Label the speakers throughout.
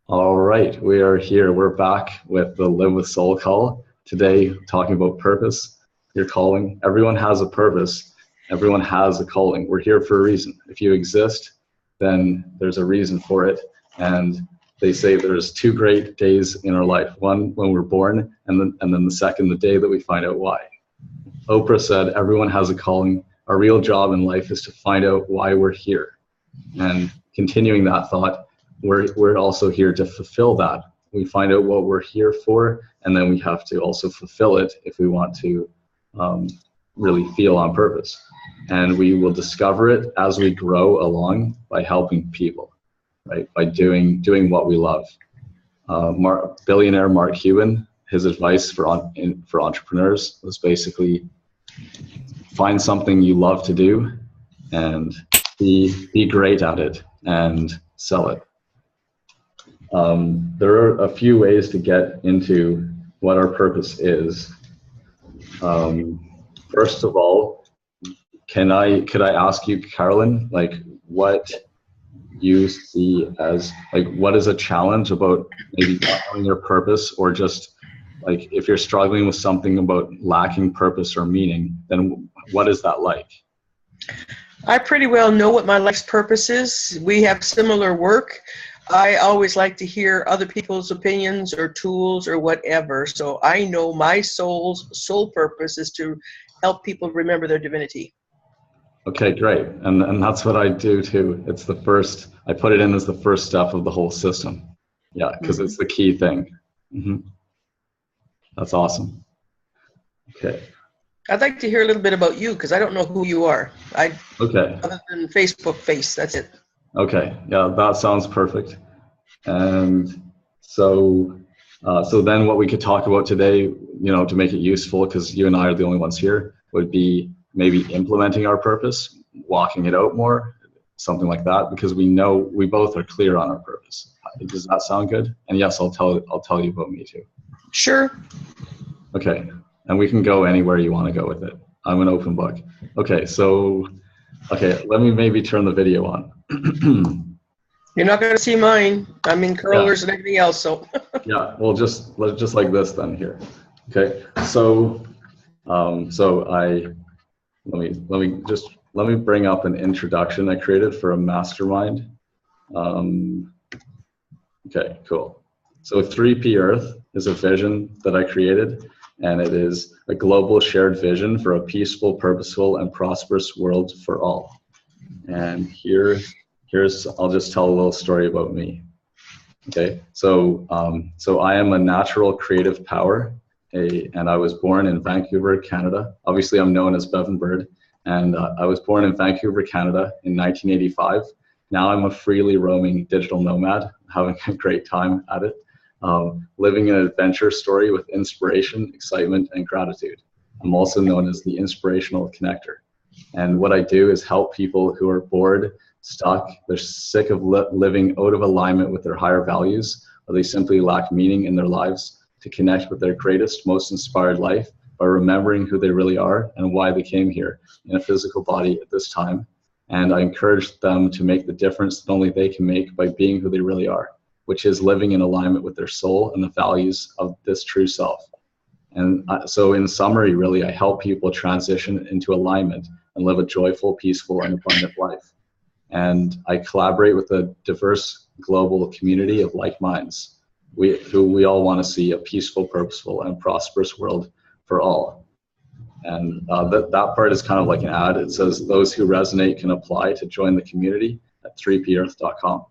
Speaker 1: All right, we are here. We're back with the Live with Soul call. Today, talking about purpose, your calling. Everyone has a purpose. Everyone has a calling. We're here for a reason. If you exist, then there's a reason for it. And they say there's two great days in our life. One, when we're born, and then the second, the day that we find out why. Oprah said, everyone has a calling. Our real job in life is to find out why we're here. And continuing that thought, we're also here to fulfill that. We find out what we're here for, and then we have to also fulfill it if we want to really feel on purpose. And we will discover it as we grow along by helping people, right? By doing what we love. Billionaire Mark Cuban, his advice for entrepreneurs was basically find something you love to do and be great at it and sell it. There are a few ways to get into what our purpose is. First of all, could I ask you, Carolyn, like what you see as, like, what is a challenge about maybe not knowing your purpose, or just like if you're struggling with something about lacking purpose or meaning, then what is that like?
Speaker 2: I pretty well know what my life's purpose is. We have similar work. I always like to hear other people's opinions or tools or whatever. So I know my soul's sole purpose is to help people remember their divinity.
Speaker 1: Okay, great. And that's what I do too. It's the first, I put it in as the first step of the whole system. Yeah, because it's the key thing. That's awesome. Okay.
Speaker 2: I'd like to hear a little bit about you, because I don't know who you are.
Speaker 1: Okay.
Speaker 2: Other than Facebook face, that's it.
Speaker 1: Okay, yeah, that sounds perfect. And so then what we could talk about today, you know, to make it useful, because you and I are the only ones here, would be maybe implementing our purpose, walking it out more, something like that, because we know we both are clear on our purpose. Does that sound good? And yes, I'll tell you about me too. Sure. Okay, and we can go anywhere you want to go with it. I'm an open book. Okay, so let me maybe turn the video on.
Speaker 2: You're not going to see mine. I'm in curlers and everything else, so.
Speaker 1: Yeah, well, just like this then here. Okay, so let me bring up an introduction I created for a mastermind. Okay, cool. So 3P Earth is a vision that I created, and it is a global shared vision for a peaceful, purposeful, and prosperous world for all. And here's I'll just tell a little story about me. Okay, so I am a natural creative power, and I was born in Vancouver, Canada. Obviously, I'm known as Bevan Bird, and I was born in Vancouver, Canada in 1985. Now I'm a freely roaming digital nomad, having a great time at it, living an adventure story with inspiration, excitement, and gratitude. I'm also known as the inspirational connector. And what I do is help people who are bored, stuck, they're sick of living out of alignment with their higher values, or they simply lack meaning in their lives, to connect with their greatest, most inspired life by remembering who they really are and why they came here in a physical body at this time. And I encourage them to make the difference that only they can make by being who they really are, which is living in alignment with their soul and the values of this true self. And so in summary, really, I help people transition into alignment and live a joyful, peaceful, and abundant life. And I collaborate with a diverse global community of like minds, who we all want to see a peaceful, purposeful, and prosperous world for all. And that part is kind of like an ad. It says, those who resonate can apply to join the community at 3pearth.com.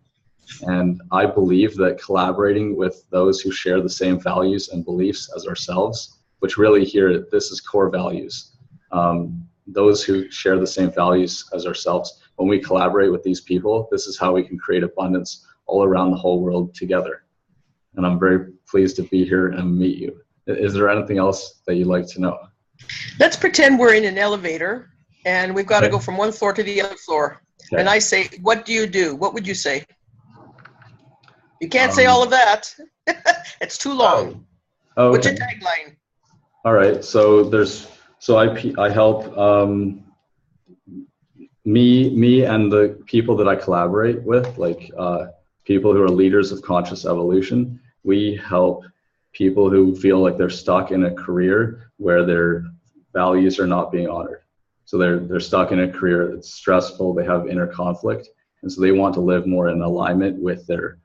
Speaker 1: And I believe that collaborating with those who share the same values and beliefs as ourselves, which really here, this is core values. Those who share the same values as ourselves, when we collaborate with these people, this is how we can create abundance all around the whole world together. And I'm very pleased to be here and meet you. Is there anything else that you'd like to know?
Speaker 2: Let's pretend we're in an elevator and we've got to go from one floor to the other floor. Okay. And I say, what do you do? What would you say? You can't say all of that. It's too long.
Speaker 1: Okay.
Speaker 2: What's your tagline?
Speaker 1: All right. So I help me and the people that I collaborate with, like people who are leaders of conscious evolution. We help people who feel like they're stuck in a career where their values are not being honored. So they're stuck in a career that's stressful, they have inner conflict, and so they want to live more in alignment with their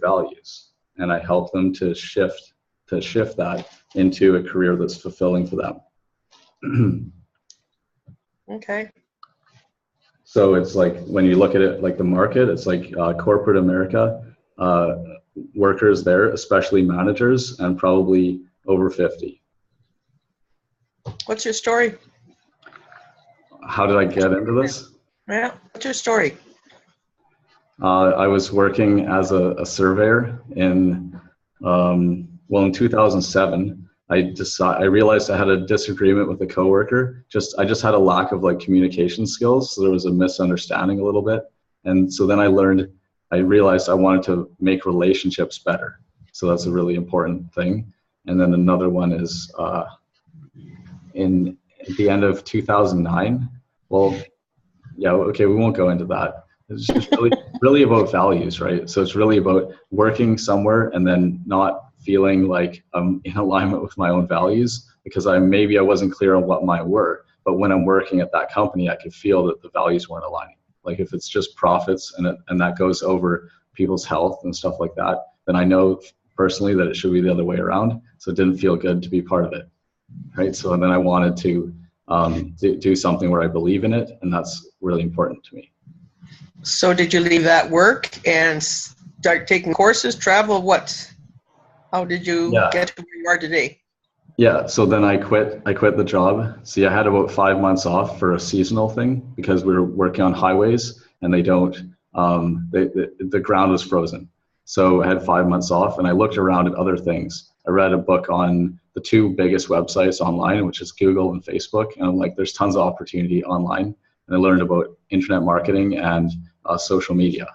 Speaker 1: values. And I help them to shift that into a career that's fulfilling for them.
Speaker 2: Okay.
Speaker 1: So it's like, when you look at it like the market, it's like corporate America, workers there, especially managers, and probably over 50.
Speaker 2: What's your story?
Speaker 1: How did I get into this?
Speaker 2: Yeah, what's your story?
Speaker 1: I was working as a surveyor in 2007. I realized I had a disagreement with a coworker. I just had a lack of like communication skills, so there was a misunderstanding a little bit. And so then I realized I wanted to make relationships better. So that's a really important thing. And then another one is at the end of 2009. Well, yeah, okay, we won't go into that. It's just really about values, right? So it's really about working somewhere and then not feeling like I'm in alignment with my own values, because maybe I wasn't clear on what mine were. But when I'm working at that company, I could feel that the values weren't aligning. Like if it's just profits and that goes over people's health and stuff like that, then I know personally that it should be the other way around. So it didn't feel good to be part of it, right? So then I wanted to do something where I believe in it, and that's really important to me.
Speaker 2: So did you leave that work and start taking courses, travel, what? How did you get to where you are today?
Speaker 1: Yeah, so then I quit the job. See, I had about 5 months off for a seasonal thing because we were working on highways and they don't, the ground was frozen. So I had 5 months off and I looked around at other things. I read a book on the two biggest websites online, which is Google and Facebook. And I'm like, there's tons of opportunity online. And I learned about internet marketing and social media.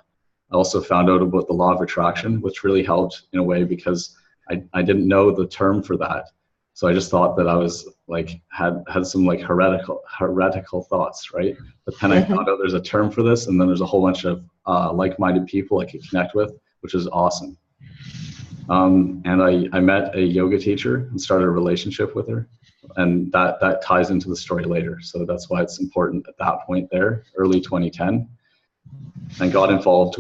Speaker 1: I also found out about the law of attraction, which really helped in a way because I didn't know the term for that. So I just thought that I was like, had some like heretical thoughts, right? But then I found out there's a term for this, and then there's a whole bunch of like-minded people I could connect with, which is awesome. And I met a yoga teacher and started a relationship with her. And that ties into the story later. So that's why it's important at that point there, early 2010. I got involved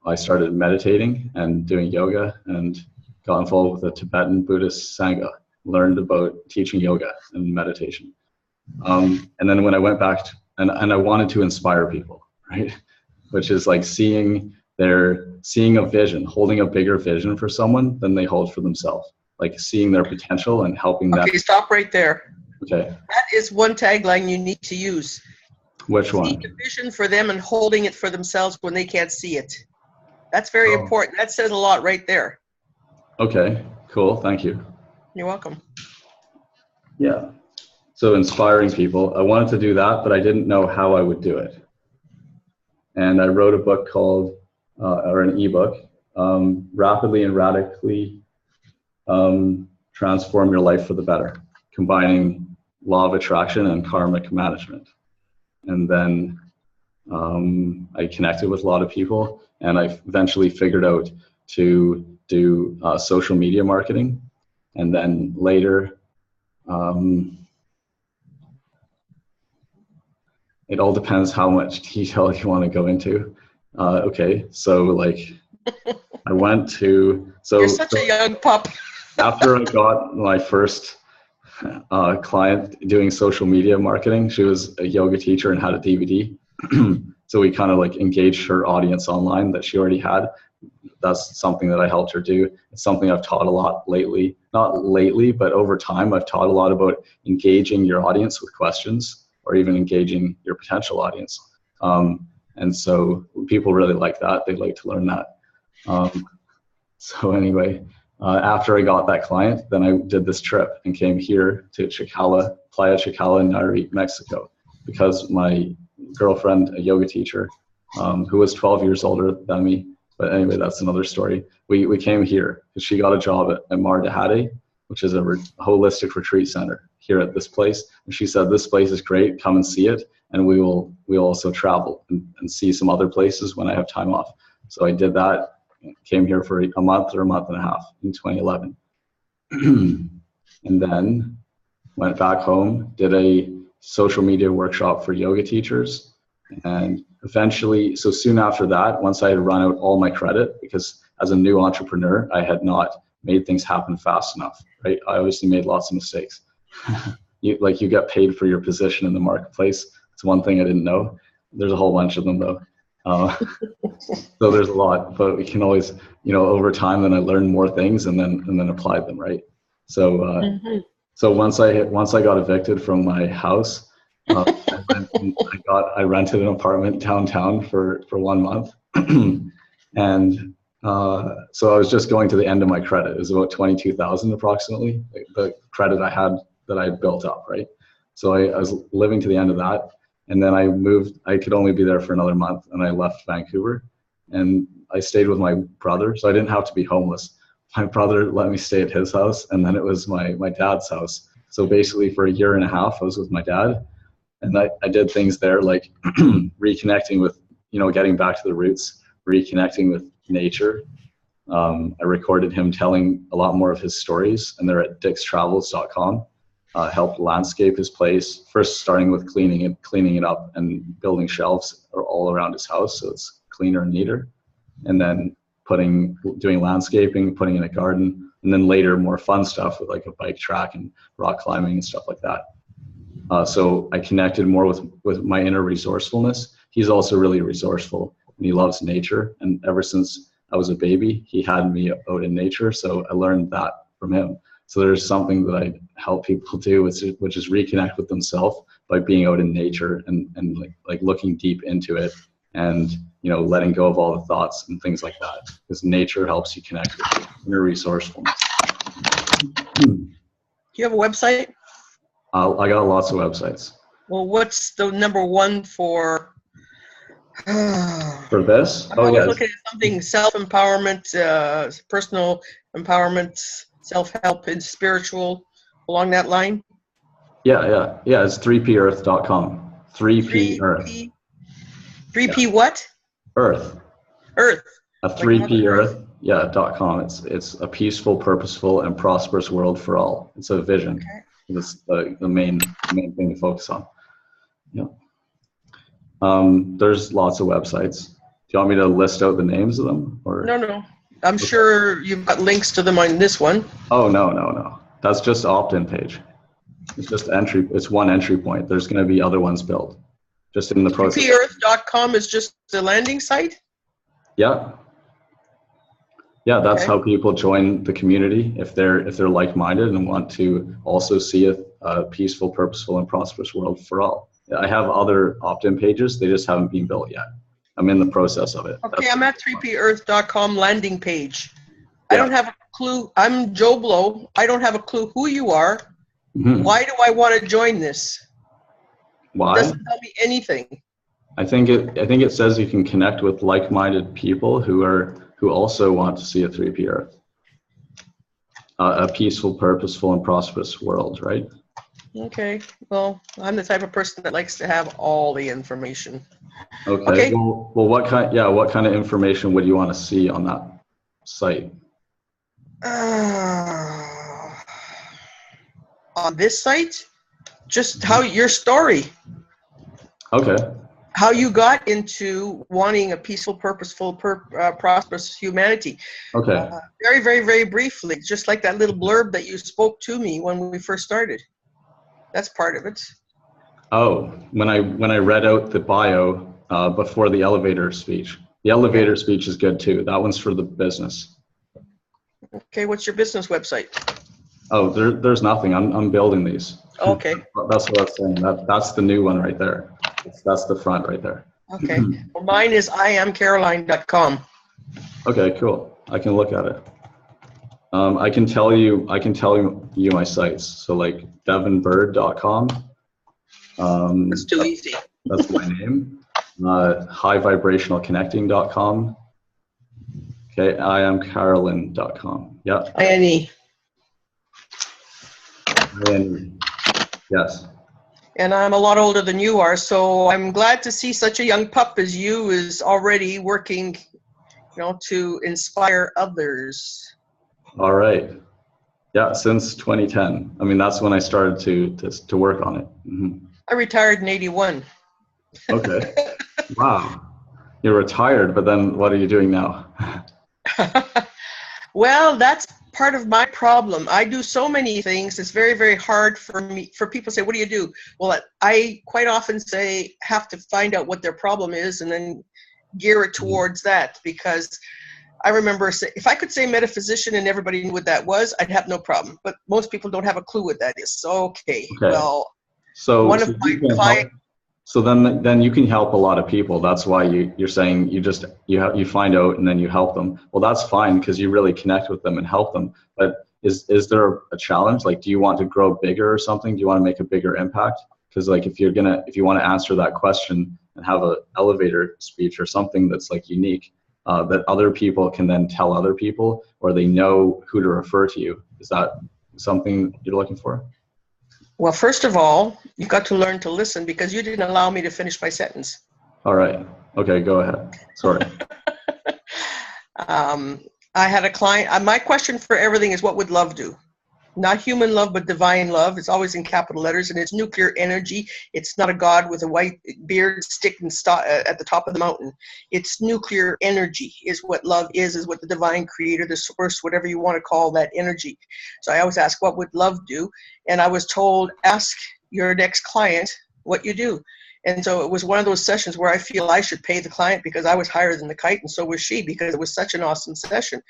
Speaker 1: I started meditating and doing yoga and got involved with a Tibetan Buddhist Sangha, learned about teaching yoga and meditation. And then when I went back and I wanted to inspire people, right? Which is like seeing a vision, holding a bigger vision for someone than they hold for themselves. Like seeing their potential and helping them.
Speaker 2: Okay, stop right there.
Speaker 1: Okay.
Speaker 2: That is one tagline you need to use.
Speaker 1: Which one?
Speaker 2: Seeing a vision for them and holding it for themselves when they can't see it. That's very important. That says a lot right there.
Speaker 1: Okay, cool. Thank you.
Speaker 2: You're welcome.
Speaker 1: Yeah. So inspiring people. I wanted to do that, but I didn't know how I would do it. And I wrote a book called, or an ebook, Rapidly and Radically Transform Your Life for the Better, combining law of attraction and karmic management. And then I connected with a lot of people, and I eventually figured out to do social media marketing. And then later, it all depends how much detail you want to go into. Okay, so like I went to...
Speaker 2: You're such a young pup.
Speaker 1: After I got my first client doing social media marketing, she was a yoga teacher and had a DVD. So we kind of like engaged her audience online that she already had. That's something that I helped her do. It's something I've taught a lot lately. Not lately, but over time, I've taught a lot about engaging your audience with questions or even engaging your potential audience. And so people really like that. They like to learn that. So anyway, after I got that client, then I did this trip and came here to Playa Chicala in Nayarit, Mexico, because my girlfriend, a yoga teacher, who was 12 years older than me, but anyway, that's another story. We came here because she got a job at Mar de Jade, which is a holistic retreat center here at this place. And she said, this place is great, come and see it. And we'll also travel and see some other places when I have time off. So I did that, came here for a month or a month and a half in 2011. And then went back home, did a social media workshop for yoga teachers. And eventually, so soon after that, once I had run out all my credit, because as a new entrepreneur, I had not made things happen fast enough, right? I obviously made lots of mistakes. You get paid for your position in the marketplace. It's one thing I didn't know. There's a whole bunch of them though. So there's a lot, but we can always, over time, then I learned more things and then applied them, right? So, so once I got evicted from my house, I rented an apartment downtown for 1 month, and so I was just going to the end of my credit. It was about 22,000 approximately, the credit I had that I had built up, right? So I was living to the end of that, and then I moved. I could only be there for another month, and I left Vancouver, and I stayed with my brother, so I didn't have to be homeless. My brother let me stay at his house, and then it was my dad's house. So basically for a year and a half, I was with my dad, and I did things there like reconnecting with, getting back to the roots, reconnecting with nature. I recorded him telling a lot more of his stories, and they're at dickstravels.com. Helped landscape his place, first starting with cleaning it up and building shelves all around his house so it's cleaner and neater, and then doing landscaping, putting in a garden, and then later more fun stuff with like a bike track and rock climbing and stuff like that. So I connected more with my inner resourcefulness. He's also really resourceful, and he loves nature, and ever since I was a baby, he had me out in nature, so I learned that from him. So there's something that I help people do, which is reconnect with themselves by being out in nature and like looking deep into it, and letting go of all the thoughts and things like that, because nature helps you connect with inner resourcefulness.
Speaker 2: Do you have a website?
Speaker 1: I got lots of websites.
Speaker 2: Well, what's the number one for?
Speaker 1: For this?
Speaker 2: I'm always looking at something self-empowerment, personal empowerment, self-help, and spiritual along that line.
Speaker 1: Yeah. It's 3pearth.com. 3P Earth.
Speaker 2: 3P what?
Speaker 1: Earth.
Speaker 2: Earth.
Speaker 1: A 3P Earth. Yeah, .com. It's a peaceful, purposeful, and prosperous world for all. It's a vision. Okay. It's the main thing to focus on. Yeah. There's lots of websites. Do you want me to list out the names of them? Or?
Speaker 2: No. I'm sure you've got links to them on this one.
Speaker 1: Oh, no. That's just opt-in page. It's just entry. It's one entry point. There's going to be other ones built. Just in the process.
Speaker 2: Pearth.com is just the landing site?
Speaker 1: Yeah. Yeah, that's how people join the community if they're like-minded and want to also see a peaceful, purposeful, and prosperous world for all. I have other opt-in pages. They just haven't been built yet. I'm in the process of it.
Speaker 2: Okay, I'm at 3pearth.com landing page. Yeah. I don't have a clue. I'm Joe Blow. I don't have a clue who you are. Mm-hmm. Why do I want to join this?
Speaker 1: Why?
Speaker 2: It doesn't tell me anything.
Speaker 1: I think it says you can connect with like-minded people who also want to see a 3P Earth, a peaceful, purposeful, and prosperous world, right?
Speaker 2: Okay. Well, I'm the type of person that likes to have all the information.
Speaker 1: Okay. Well, what kind of information would you want to see on that site?
Speaker 2: On this site, just your story.
Speaker 1: Okay.
Speaker 2: How you got into wanting a peaceful, purposeful, prosperous humanity.
Speaker 1: Okay.
Speaker 2: Very, very, very briefly, just like that little blurb that you spoke to me when we first started. That's part of it. Oh,
Speaker 1: when I read out the bio before the elevator speech. The elevator speech is good too. That one's for the business.
Speaker 2: Okay, what's your business website?
Speaker 1: Oh, there's nothing. I'm building these.
Speaker 2: Okay.
Speaker 1: That's what I was saying. That's the new one right there. That's the front right there.
Speaker 2: Okay. Well, mine is iamcaroline.com.
Speaker 1: Okay, cool. I can look at it. I can tell you my sites. So like devinbird.com.
Speaker 2: That's too easy.
Speaker 1: That's my name. Highvibrationalconnecting.com. Okay, iamcarolyn.com. Yeah.
Speaker 2: INE.
Speaker 1: Yes.
Speaker 2: And I'm a lot older than you are, so I'm glad to see such a young pup as you is already working to inspire others.
Speaker 1: All right. Yeah, since 2010. I mean, that's when I started to work on it.
Speaker 2: I retired in 81.
Speaker 1: Okay. Wow. You're retired, but then what are you doing now?
Speaker 2: Well, that's part of my problem. I do so many things. It's very, very hard for people to say, what do you do? Well, I quite often say, have to find out what their problem is and then gear it towards that, because I remember if I could say metaphysician and everybody knew what that was, I'd have no problem. But most people don't have a clue what that is. So, okay. Well,
Speaker 1: so
Speaker 2: one of my clients.
Speaker 1: So then you can help a lot of people. That's why you're saying you find out and then you help them. Well, that's fine because you really connect with them and help them. But is there a challenge? Like, do you want to grow bigger or something? Do you want to make a bigger impact? Because like if you want to answer that question and have an elevator speech or something that's like unique, that other people can then tell other people, or they know who to refer to you. Is that something you're looking for?
Speaker 2: Well, first of all, you've got to learn to listen, because you didn't allow me to finish my sentence.
Speaker 1: All right. Okay, go ahead. Sorry.
Speaker 2: I had a client. My question for everything is, what would love do? Not human love, but divine love. It's always in capital letters, and it's nuclear energy. It's not a god with a white beard sticking at the top of the mountain. It's nuclear energy is what love is what the divine creator, the source, whatever you want to call that energy. So I always ask, what would love do? And I was told, ask your next client what you do. And so it was one of those sessions where I feel I should pay the client, because I was higher than the kite, and so was she, because it was such an awesome session.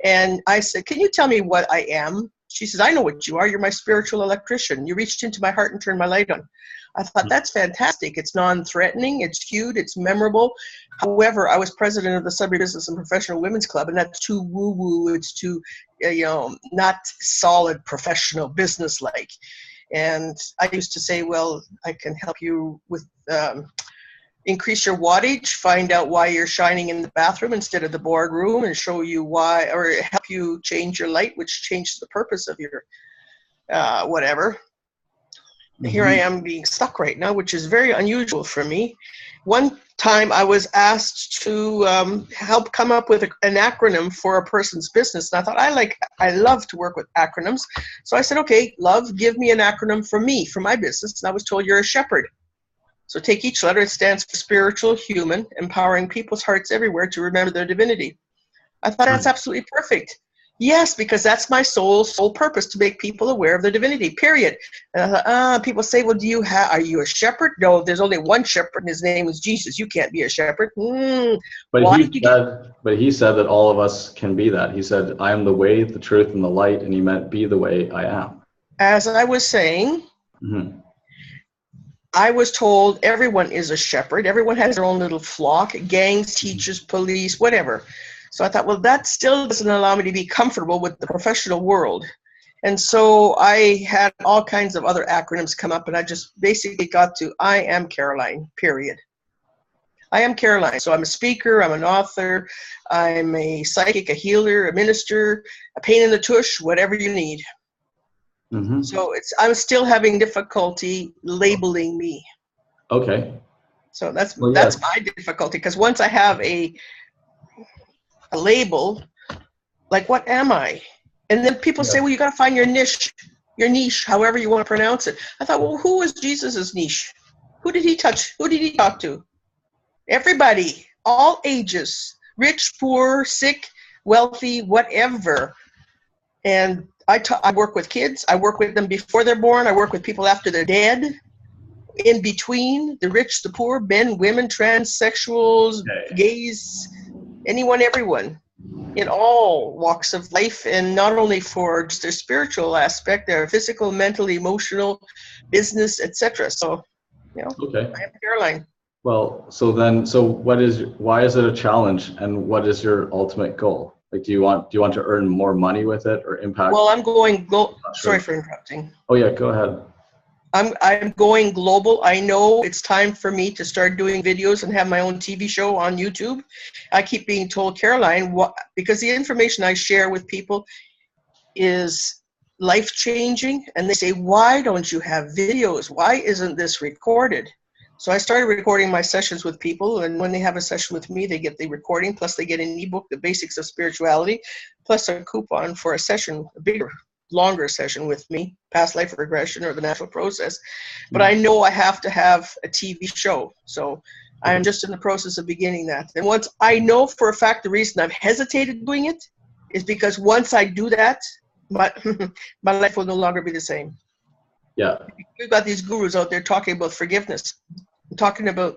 Speaker 2: And I said, can you tell me what I am? She says, I know what you are. You're my spiritual electrician. You reached into my heart and turned my light on. I thought, that's fantastic. It's non-threatening. It's cute. It's memorable. However, I was president of the Sudbury Business and Professional Women's Club, and that's too woo-woo. It's too, not solid professional business-like. And I used to say, well, I can help you with increase your wattage, find out why you're shining in the bathroom instead of the boardroom, and show you why, or help you change your light, which changes the purpose of your whatever. Mm-hmm. Here I am being stuck right now, which is very unusual for me. One time I was asked to help come up with an acronym for a person's business. And I thought, I love to work with acronyms. So I said, okay, love, give me an acronym for me, for my business. And I was told, you're a shepherd. So take each letter. It stands for spiritual, human, empowering people's hearts everywhere to remember their divinity. I thought that's absolutely perfect. Yes, because that's my sole purpose, to make people aware of their divinity, period. And I thought, people say, well, are you a shepherd? No, there's only one shepherd, and his name is Jesus. You can't be a shepherd.
Speaker 1: But he said that all of us can be that. He said, I am the way, the truth, and the light, and he meant be the way I am. As
Speaker 2: I was saying, I was told everyone is a shepherd. Everyone has their own little flock, gangs, teachers, police, whatever. So I thought, well, that still doesn't allow me to be comfortable with the professional world. And so I had all kinds of other acronyms come up, and I just basically got to, I am Caroline, period. I am Caroline. So I'm a speaker, I'm an author, I'm a psychic, a healer, a minister, a pain in the tush, whatever you need. Mm-hmm. So I'm still having difficulty labeling me.
Speaker 1: Okay.
Speaker 2: So that's my difficulty, because once I have a label, like, what am I? And then people say, well, you got to find your niche, however you want to pronounce it. I thought, well, who was Jesus's niche? Who did he touch? Who did he talk to? Everybody, all ages, rich, poor, sick, wealthy, whatever. And I work with kids. I work with them before they're born. I work with people after they're dead. In between, the rich, the poor, men, women, transsexuals, gays, anyone, everyone, in all walks of life, and not only for just their spiritual aspect, their physical, mental, emotional, business, etc. So, I am Caroline.
Speaker 1: Well, so why is it a challenge, and what is your ultimate goal? Like, do you want to earn more money with it, or impact? Well,
Speaker 2: I'm going Sorry for interrupting.
Speaker 1: Oh yeah, go ahead.
Speaker 2: I'm going global. I know it's time for me to start doing videos and have my own TV show on YouTube. I keep being told, Caroline, because the information I share with people is life-changing, and they say, why don't you have videos? Why isn't this recorded? So I started recording my sessions with people, and when they have a session with me, they get the recording, plus they get an ebook, The Basics of Spirituality, plus a coupon for a session, a bigger, longer session with me, past life regression or the natural process. But I know I have to have a TV show. So I'm just in the process of beginning that. And once I know for a fact the reason I've hesitated doing it is because once I do that, my life will no longer be the same.
Speaker 1: Yeah.
Speaker 2: We've got these gurus out there talking about forgiveness, talking about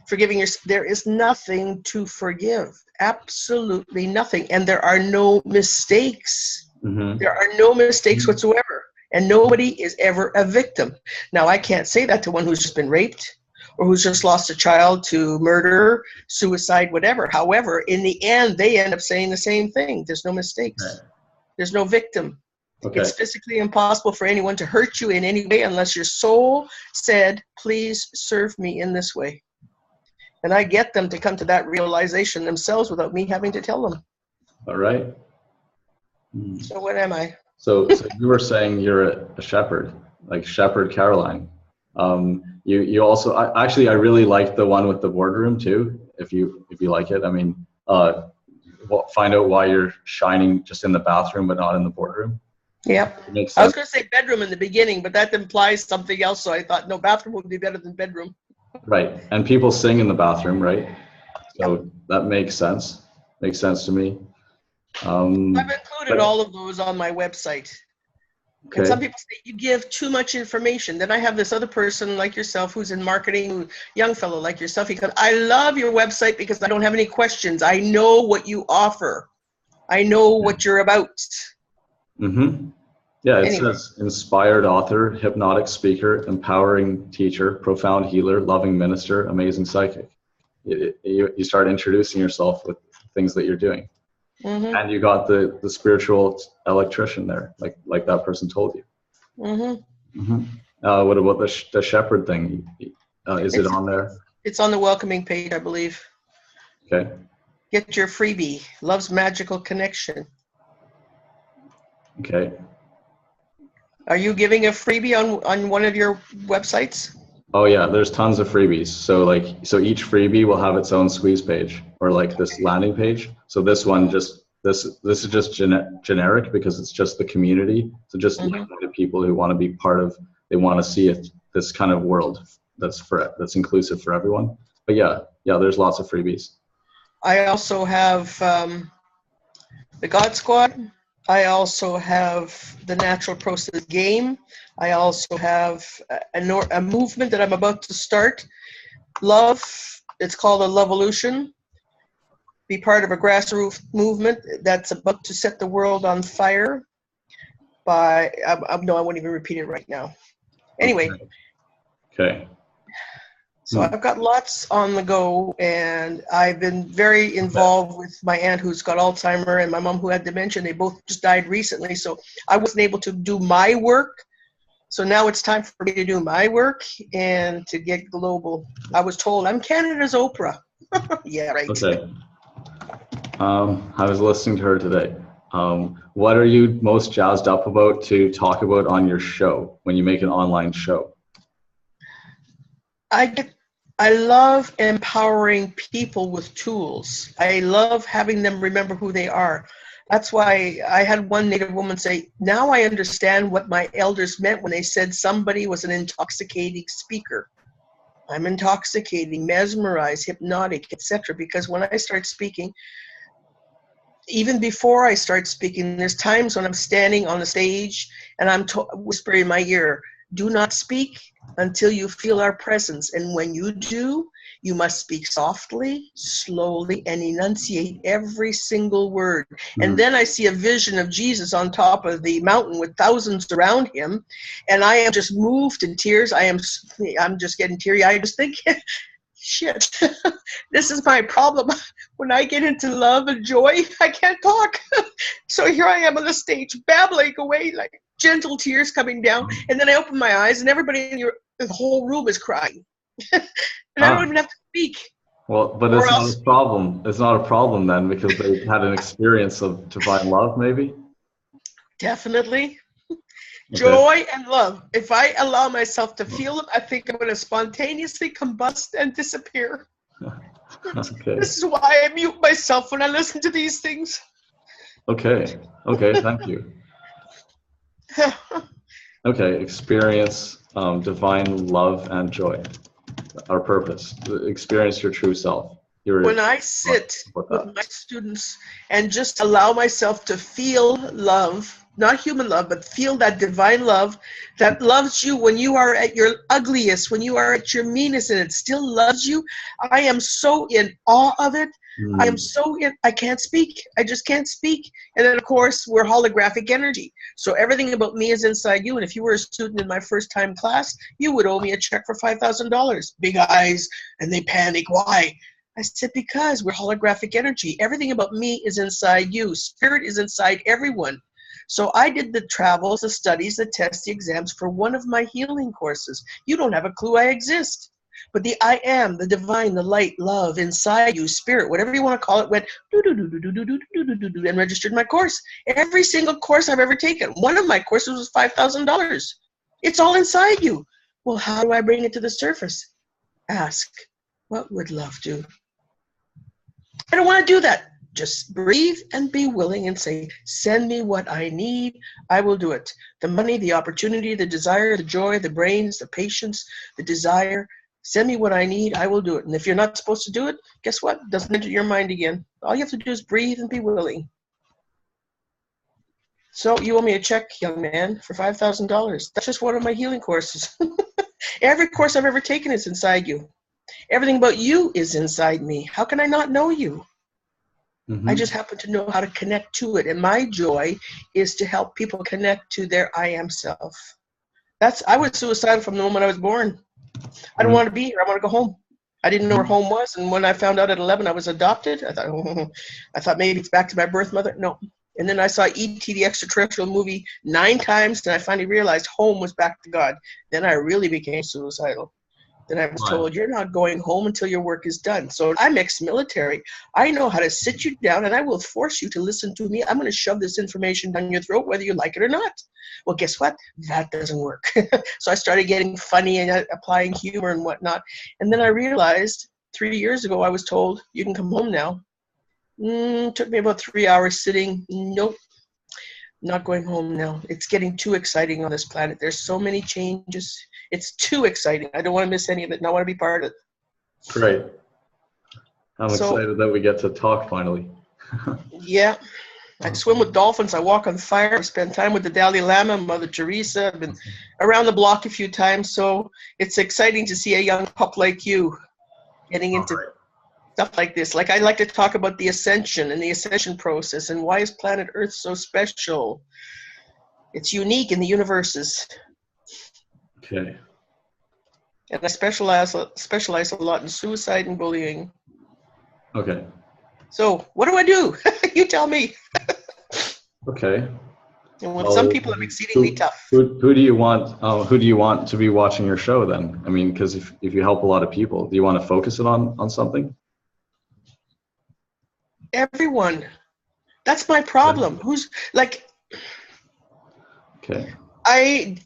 Speaker 2: forgiving yourself. There is nothing to forgive, absolutely nothing. And there are no mistakes.
Speaker 1: Mm-hmm.
Speaker 2: There are no mistakes whatsoever. And nobody is ever a victim. Now, I can't say that to one who's just been raped or who's just lost a child to murder, suicide, whatever. However, in the end, they end up saying the same thing. There's no mistakes.
Speaker 1: Right.
Speaker 2: There's no victim.
Speaker 1: Okay.
Speaker 2: It's physically impossible for anyone to hurt you in any way unless your soul said, please serve me in this way. And I get them to come to that realization themselves without me having to tell them.
Speaker 1: All right.
Speaker 2: So what am I?
Speaker 1: So you were saying you're a shepherd, like Shepherd Caroline. You also, I really like the one with the boardroom too, if you like it. I mean, find out why you're shining just in the bathroom but not in the boardroom.
Speaker 2: Yep. I was going to say bedroom in the beginning, but that implies something else. So I thought, no, bathroom would be better than bedroom.
Speaker 1: Right. And people sing in the bathroom, right? So that makes sense. Makes sense to me.
Speaker 2: I've included all of those on my website. Okay. And some people say you give too much information. Then I have this other person like yourself who's in marketing, young fellow like yourself. He goes, I love your website because I don't have any questions. I know what you offer. I know what you're about. Mm-hmm.
Speaker 1: Yeah, it says inspired author, hypnotic speaker, empowering teacher, profound healer, loving minister, amazing psychic. You start introducing yourself with things that you're doing. Mm-hmm. And you got the spiritual electrician there, like that person told you. Mm-hmm. Mm-hmm. What about the shepherd thing? Is it on there?
Speaker 2: It's on the welcoming page, I believe.
Speaker 1: Okay.
Speaker 2: Get your freebie, Love's Magical Connection.
Speaker 1: Okay.
Speaker 2: Are you giving a freebie on one of your websites?
Speaker 1: Oh yeah, there's tons of freebies. So each freebie will have its own squeeze page or like this landing page. So this one this is just generic because it's just the community. So just the people who want to be part of, they want to see this kind of world that's inclusive for everyone. But yeah, there's lots of freebies.
Speaker 2: I also have the God Squad. I also have the Natural Process Game. I also have a movement that I'm about to start. Love, it's called a Loveolution. Be part of a grassroots movement that's about to set the world on fire. I won't even repeat it right now. Anyway.
Speaker 1: Okay.
Speaker 2: So I've got lots on the go, and I've been very involved with my aunt who's got Alzheimer's and my mom who had dementia. They both just died recently, so I wasn't able to do my work. So now it's time for me to do my work and to get global. I was told I'm Canada's Oprah. Yeah, right.
Speaker 1: Okay. I was listening to her today. What are you most jazzed up about to talk about on your show when you make an online show?
Speaker 2: I love empowering people with tools. I love having them remember who they are. That's why I had one Native woman say, now I understand what my elders meant when they said somebody was an intoxicating speaker. I'm intoxicating, mesmerized, hypnotic, etc. Because when I start speaking, even before I start speaking, there's times when I'm standing on the stage and I'm whispering in my ear, do not speak until you feel our presence. And when you do, you must speak softly, slowly, and enunciate every single word. Mm-hmm. And then I see a vision of Jesus on top of the mountain with thousands around him. And I am just moved to tears. I'm just getting teary. I just think, shit, this is my problem. When I get into love and joy, I can't talk. So here I am on the stage, babbling away, like gentle tears coming down. And then I open my eyes and everybody in the whole room is crying. And I don't even have to speak.
Speaker 1: Well, but it's not a problem. It's not a problem then because they had an experience of divine love, maybe?
Speaker 2: Definitely. Joy and love. If I allow myself to feel them, I think I'm going to spontaneously combust and disappear.
Speaker 1: Okay.
Speaker 2: This is why I mute myself when I listen to these things.
Speaker 1: Okay. Okay. Thank you. Okay. Experience divine love and joy. Our purpose. Experience your true self.
Speaker 2: When I sit with my students and just allow myself to feel love, not human love, but feel that divine love that loves you when you are at your ugliest, when you are at your meanest, and it still loves you, I am so in awe of it. I am so in, I can't speak. I just can't speak. And then, of course, we're holographic energy. So everything about me is inside you. And if you were a student in my first time class, you would owe me a check for $5,000. Big eyes, and they panic. Why? I said, because we're holographic energy. Everything about me is inside you. Spirit is inside everyone. So I did the travels, the studies, the tests, the exams for one of my healing courses. You don't have a clue I exist. But the I am, the divine, the light, love inside you, spirit, whatever you want to call it, went do and registered my course. Every single course I've ever taken. One of my courses was $5,000. It's all inside you. Well, how do I bring it to the surface? Ask, what would love do? I don't want to do that. Just breathe and be willing and say, send me what I need. I will do it. The money, the opportunity, the desire, the joy, the brains, the patience, the desire. Send me what I need. I will do it. And if you're not supposed to do it, guess what? It doesn't enter your mind again. All you have to do is breathe and be willing. So you owe me a check, young man, for $5,000. That's just one of my healing courses. Every course I've ever taken is inside you. Everything about you is inside me. How can I not know you? I just happen to know how to connect to it. And my joy is to help people connect to their I am self. I was suicidal from the moment I was born. I don't want to be here. I want to go home. I didn't know where home was. And when I found out at 11 I was adopted, I thought maybe it's back to my birth mother. No. And then I saw E.T. the extraterrestrial movie 9 times, and I finally realized home was back to God. Then I really became suicidal. Then I was told, you're not going home until your work is done. So I'm ex-military. I know how to sit you down, and I will force you to listen to me. I'm going to shove this information down your throat, whether you like it or not. Well, guess what? That doesn't work. So I started getting funny and applying humor and whatnot. And then I realized 3 years ago, I was told, you can come home now. Took me about 3 hours sitting. Nope. Not going home now. It's getting too exciting on this planet. There's so many changes. It's too exciting. I don't want to miss any of it, and I want to be part of it.
Speaker 1: Great. I'm excited that we get to talk finally.
Speaker 2: Yeah. I swim with dolphins. I walk on fire. I spend time with the Dalai Lama, Mother Teresa. I've been around the block a few times. So it's exciting to see a young pup like you getting into stuff like this. Like, I like to talk about the ascension and the ascension process and why is planet Earth so special. It's unique in the universes.
Speaker 1: Okay.
Speaker 2: And I specialize a lot in suicide and bullying.
Speaker 1: Okay.
Speaker 2: So what do I do? You tell me.
Speaker 1: Okay.
Speaker 2: And with some people, I'm exceedingly tough.
Speaker 1: Who do you want? Who do you want to be watching your show then? I mean, because if you help a lot of people, do you want to focus it on something?
Speaker 2: Everyone. That's my problem. Who's like?
Speaker 1: Okay.
Speaker 2: I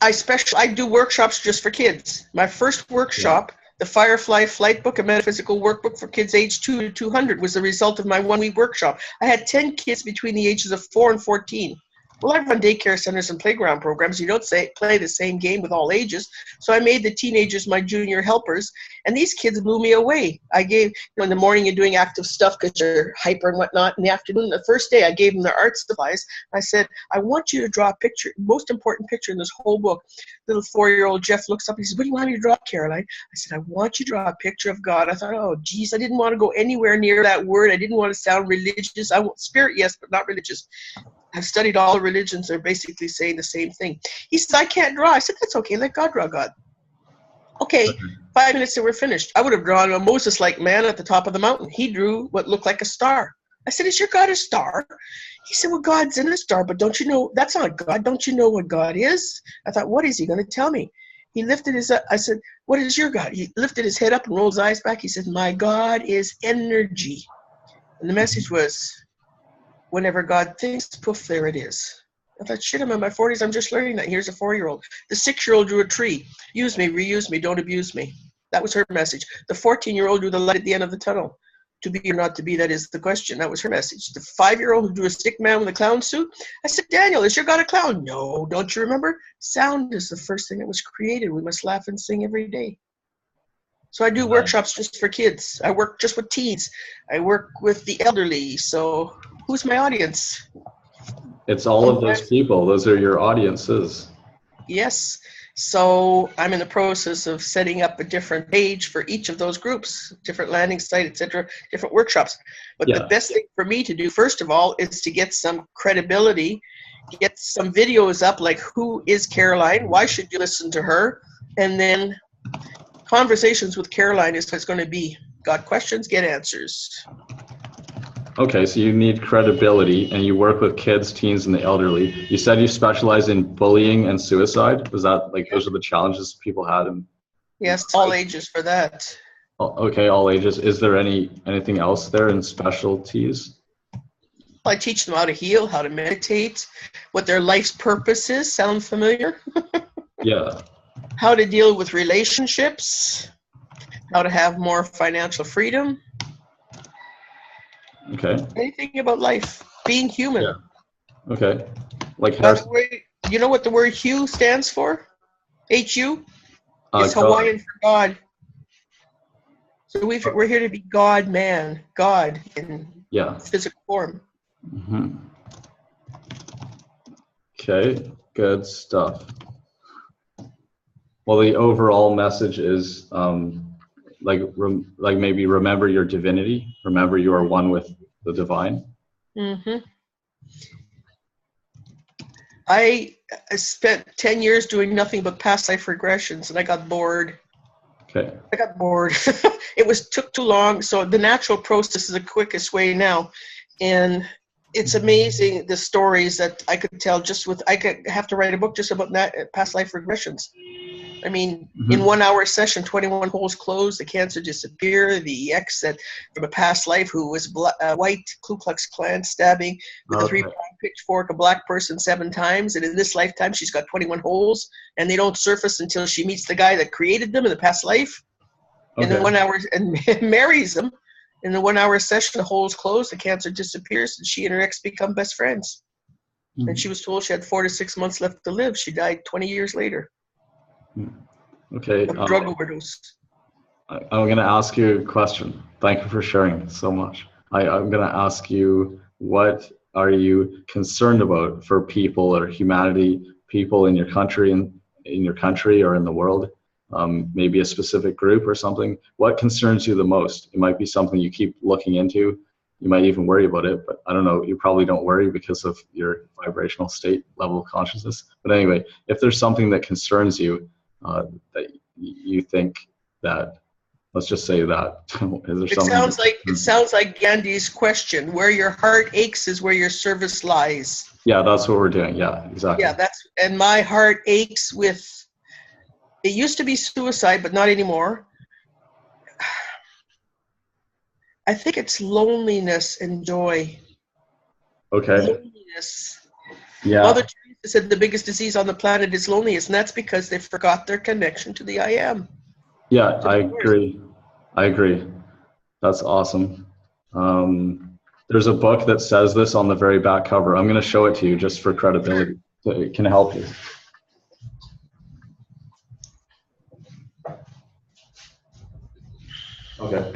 Speaker 2: do workshops just for kids. My first workshop, the Firefly Flight Book, a metaphysical workbook for kids aged 2 to 200, was the result of my 1-week workshop. I had 10 kids between the ages of 4 and 14. Well, I run daycare centers and playground programs. You don't play the same game with all ages. So I made the teenagers my junior helpers, and these kids blew me away. I gave, in the morning you're doing active stuff because you're hyper and whatnot. In the afternoon, the first day, I gave them their art supplies. I said, I want you to draw a picture, most important picture in this whole book. Little 4-year-old Jeff looks up and he says, what do you want me to draw, Caroline? I said, I want you to draw a picture of God. I thought, oh, geez, I didn't want to go anywhere near that word. I didn't want to sound religious. I want spirit, yes, but not religious. I've studied all the religions. They're basically saying the same thing. He says, I can't draw. I said, that's okay. Let God draw God. Okay, 5 minutes and we're finished. I would have drawn a Moses-like man at the top of the mountain. He drew what looked like a star. I said, is your God a star? He said, well, God's in a star, but don't you know, that's not God. Don't you know what God is? I thought, what is he going to tell me? He lifted his, I said, what is your God? He lifted his head up and rolled his eyes back. He said, my God is energy. And the message was, whenever God thinks, poof, there it is. I thought, shit, I'm in my 40s. I'm just learning that. Here's a 4-year-old. The 6-year-old drew a tree. Use me, reuse me, don't abuse me. That was her message. The 14-year-old drew the light at the end of the tunnel. To be or not to be, that is the question. That was her message. The 5-year-old who drew a stick man with a clown suit. I said, Daniel, is your God a clown? No, don't you remember? Sound is the first thing that was created. We must laugh and sing every day. So I do workshops just for kids. I work just with teens. I work with the elderly. So who's my audience?
Speaker 1: It's all of those people. Those are your audiences.
Speaker 2: Yes. So I'm in the process of setting up a different page for each of those groups, different landing site, etc., different workshops. But the best thing for me to do, first of all, is to get some credibility, get some videos up, like who is Caroline? Why should you listen to her? And then conversations with Caroline is going to be, got questions, get answers.
Speaker 1: Okay, so you need credibility, and you work with kids, teens, and the elderly. You said you specialize in bullying and suicide. Was that like those are the challenges people had?
Speaker 2: Yes, all ages for that.
Speaker 1: Okay, all ages. Is there anything else there in specialties?
Speaker 2: I teach them how to heal, how to meditate, what their life's purpose is. Sound familiar?
Speaker 1: Yeah.
Speaker 2: How to deal with relationships, how to have more financial freedom.
Speaker 1: Okay.
Speaker 2: Anything about life, being human.
Speaker 1: Yeah. Okay. Like
Speaker 2: you know what the word HU stands for? HU? It's
Speaker 1: God.
Speaker 2: Hawaiian for God. So we're here to be God, man, God in physical form.
Speaker 1: Mm-hmm. Okay, good stuff. Well, the overall message is like maybe remember your divinity. Remember you are one with the divine.
Speaker 2: Mm-hmm. I spent 10 years doing nothing but past life regressions, and I got bored.
Speaker 1: Okay.
Speaker 2: I got bored. It took too long. So the natural process is the quickest way now, and it's amazing the stories that I could tell just with. I could have to write a book just about past life regressions. I mean, in 1 hour session, 21 holes closed, the cancer disappeared, the ex that from a past life who was white, Ku Klux Klan stabbing with a 3-pronged pitchfork, a black person 7 times, and in this lifetime she's got 21 holes, and they don't surface until she meets the guy that created them in the past life. In the 1 hour, and marries him. In the 1 hour session, the holes closed, the cancer disappears, and she and her ex become best friends. And she was told she had 4 to 6 months left to live. She died 20 years later.
Speaker 1: Okay.
Speaker 2: Of drug overdose.
Speaker 1: I'm going to ask you a question. Thank you for sharing so much. I'm going to ask you, what are you concerned about for people or humanity, people in your country and in your country or in the world? Maybe a specific group or something. What concerns you the most? It might be something you keep looking into. You might even worry about it, but I don't know. You probably don't worry because of your vibrational state level of consciousness. But anyway, if there's something that concerns you, that you think that, let's just say that.
Speaker 2: It sounds like Gandhi's question: where your heart aches is where your service lies.
Speaker 1: Yeah, that's what we're doing. Yeah, exactly.
Speaker 2: Yeah, and my heart aches with. It used to be suicide, but not anymore. I think it's loneliness and joy.
Speaker 1: Okay.
Speaker 2: Loneliness.
Speaker 1: Yeah.
Speaker 2: Mother Teresa said the biggest disease on the planet is loneliness, and that's because they forgot their connection to the I am.
Speaker 1: Yeah, I agree. That's awesome. There's a book that says this on the very back cover. I'm going to show it to you just for credibility. So it can help you. Okay.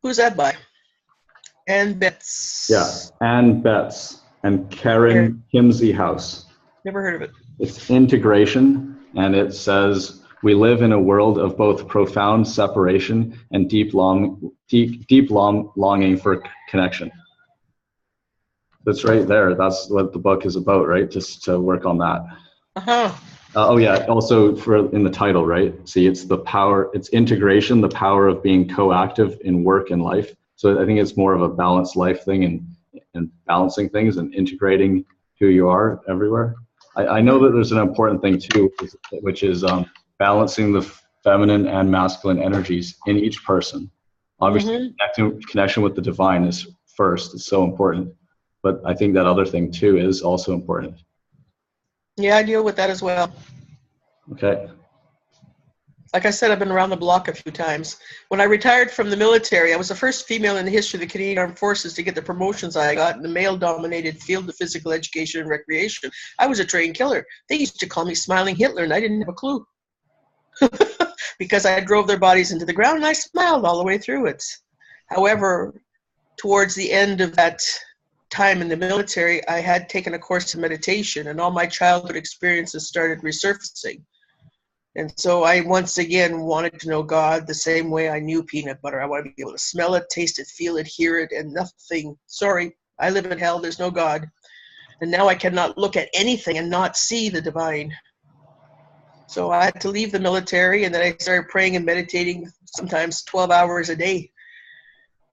Speaker 2: Who's that by? Ann Betts.
Speaker 1: Yeah, Ann Betts and Karen Kimsey House.
Speaker 2: Never heard of it.
Speaker 1: It's integration, and it says, we live in a world of both profound separation and deep longing for connection. That's right there. That's what the book is about, right? Just to work on that.
Speaker 2: Uh-huh.
Speaker 1: Oh yeah, also in the title, right? See, it's integration, the power of being coactive in work and life. So I think it's more of a balanced life thing and balancing things and integrating who you are everywhere. I know that there's an important thing too, which is balancing the feminine and masculine energies in each person. Obviously, connection with the divine is first. It's so important. but I think that other thing too is also important.
Speaker 2: Yeah, I deal with that as well.
Speaker 1: Okay.
Speaker 2: Like I said, I've been around the block a few times. When I retired from the military, I was the first female in the history of the Canadian Armed Forces to get the promotions I got in the male-dominated field of physical education and recreation. I was a trained killer. They used to call me Smiling Hitler, and I didn't have a clue. Because I drove their bodies into the ground, and I smiled all the way through it. However, towards the end of that time in the military, I had taken a course in meditation, and all my childhood experiences started resurfacing. And so I once again wanted to know God the same way I knew peanut butter. I wanted to be able to smell it, taste it, feel it, hear it, and nothing. Sorry, I live in hell. There's no God. And now I cannot look at anything and not see the divine. So I had to leave the military, and then I started praying and meditating sometimes 12 hours a day.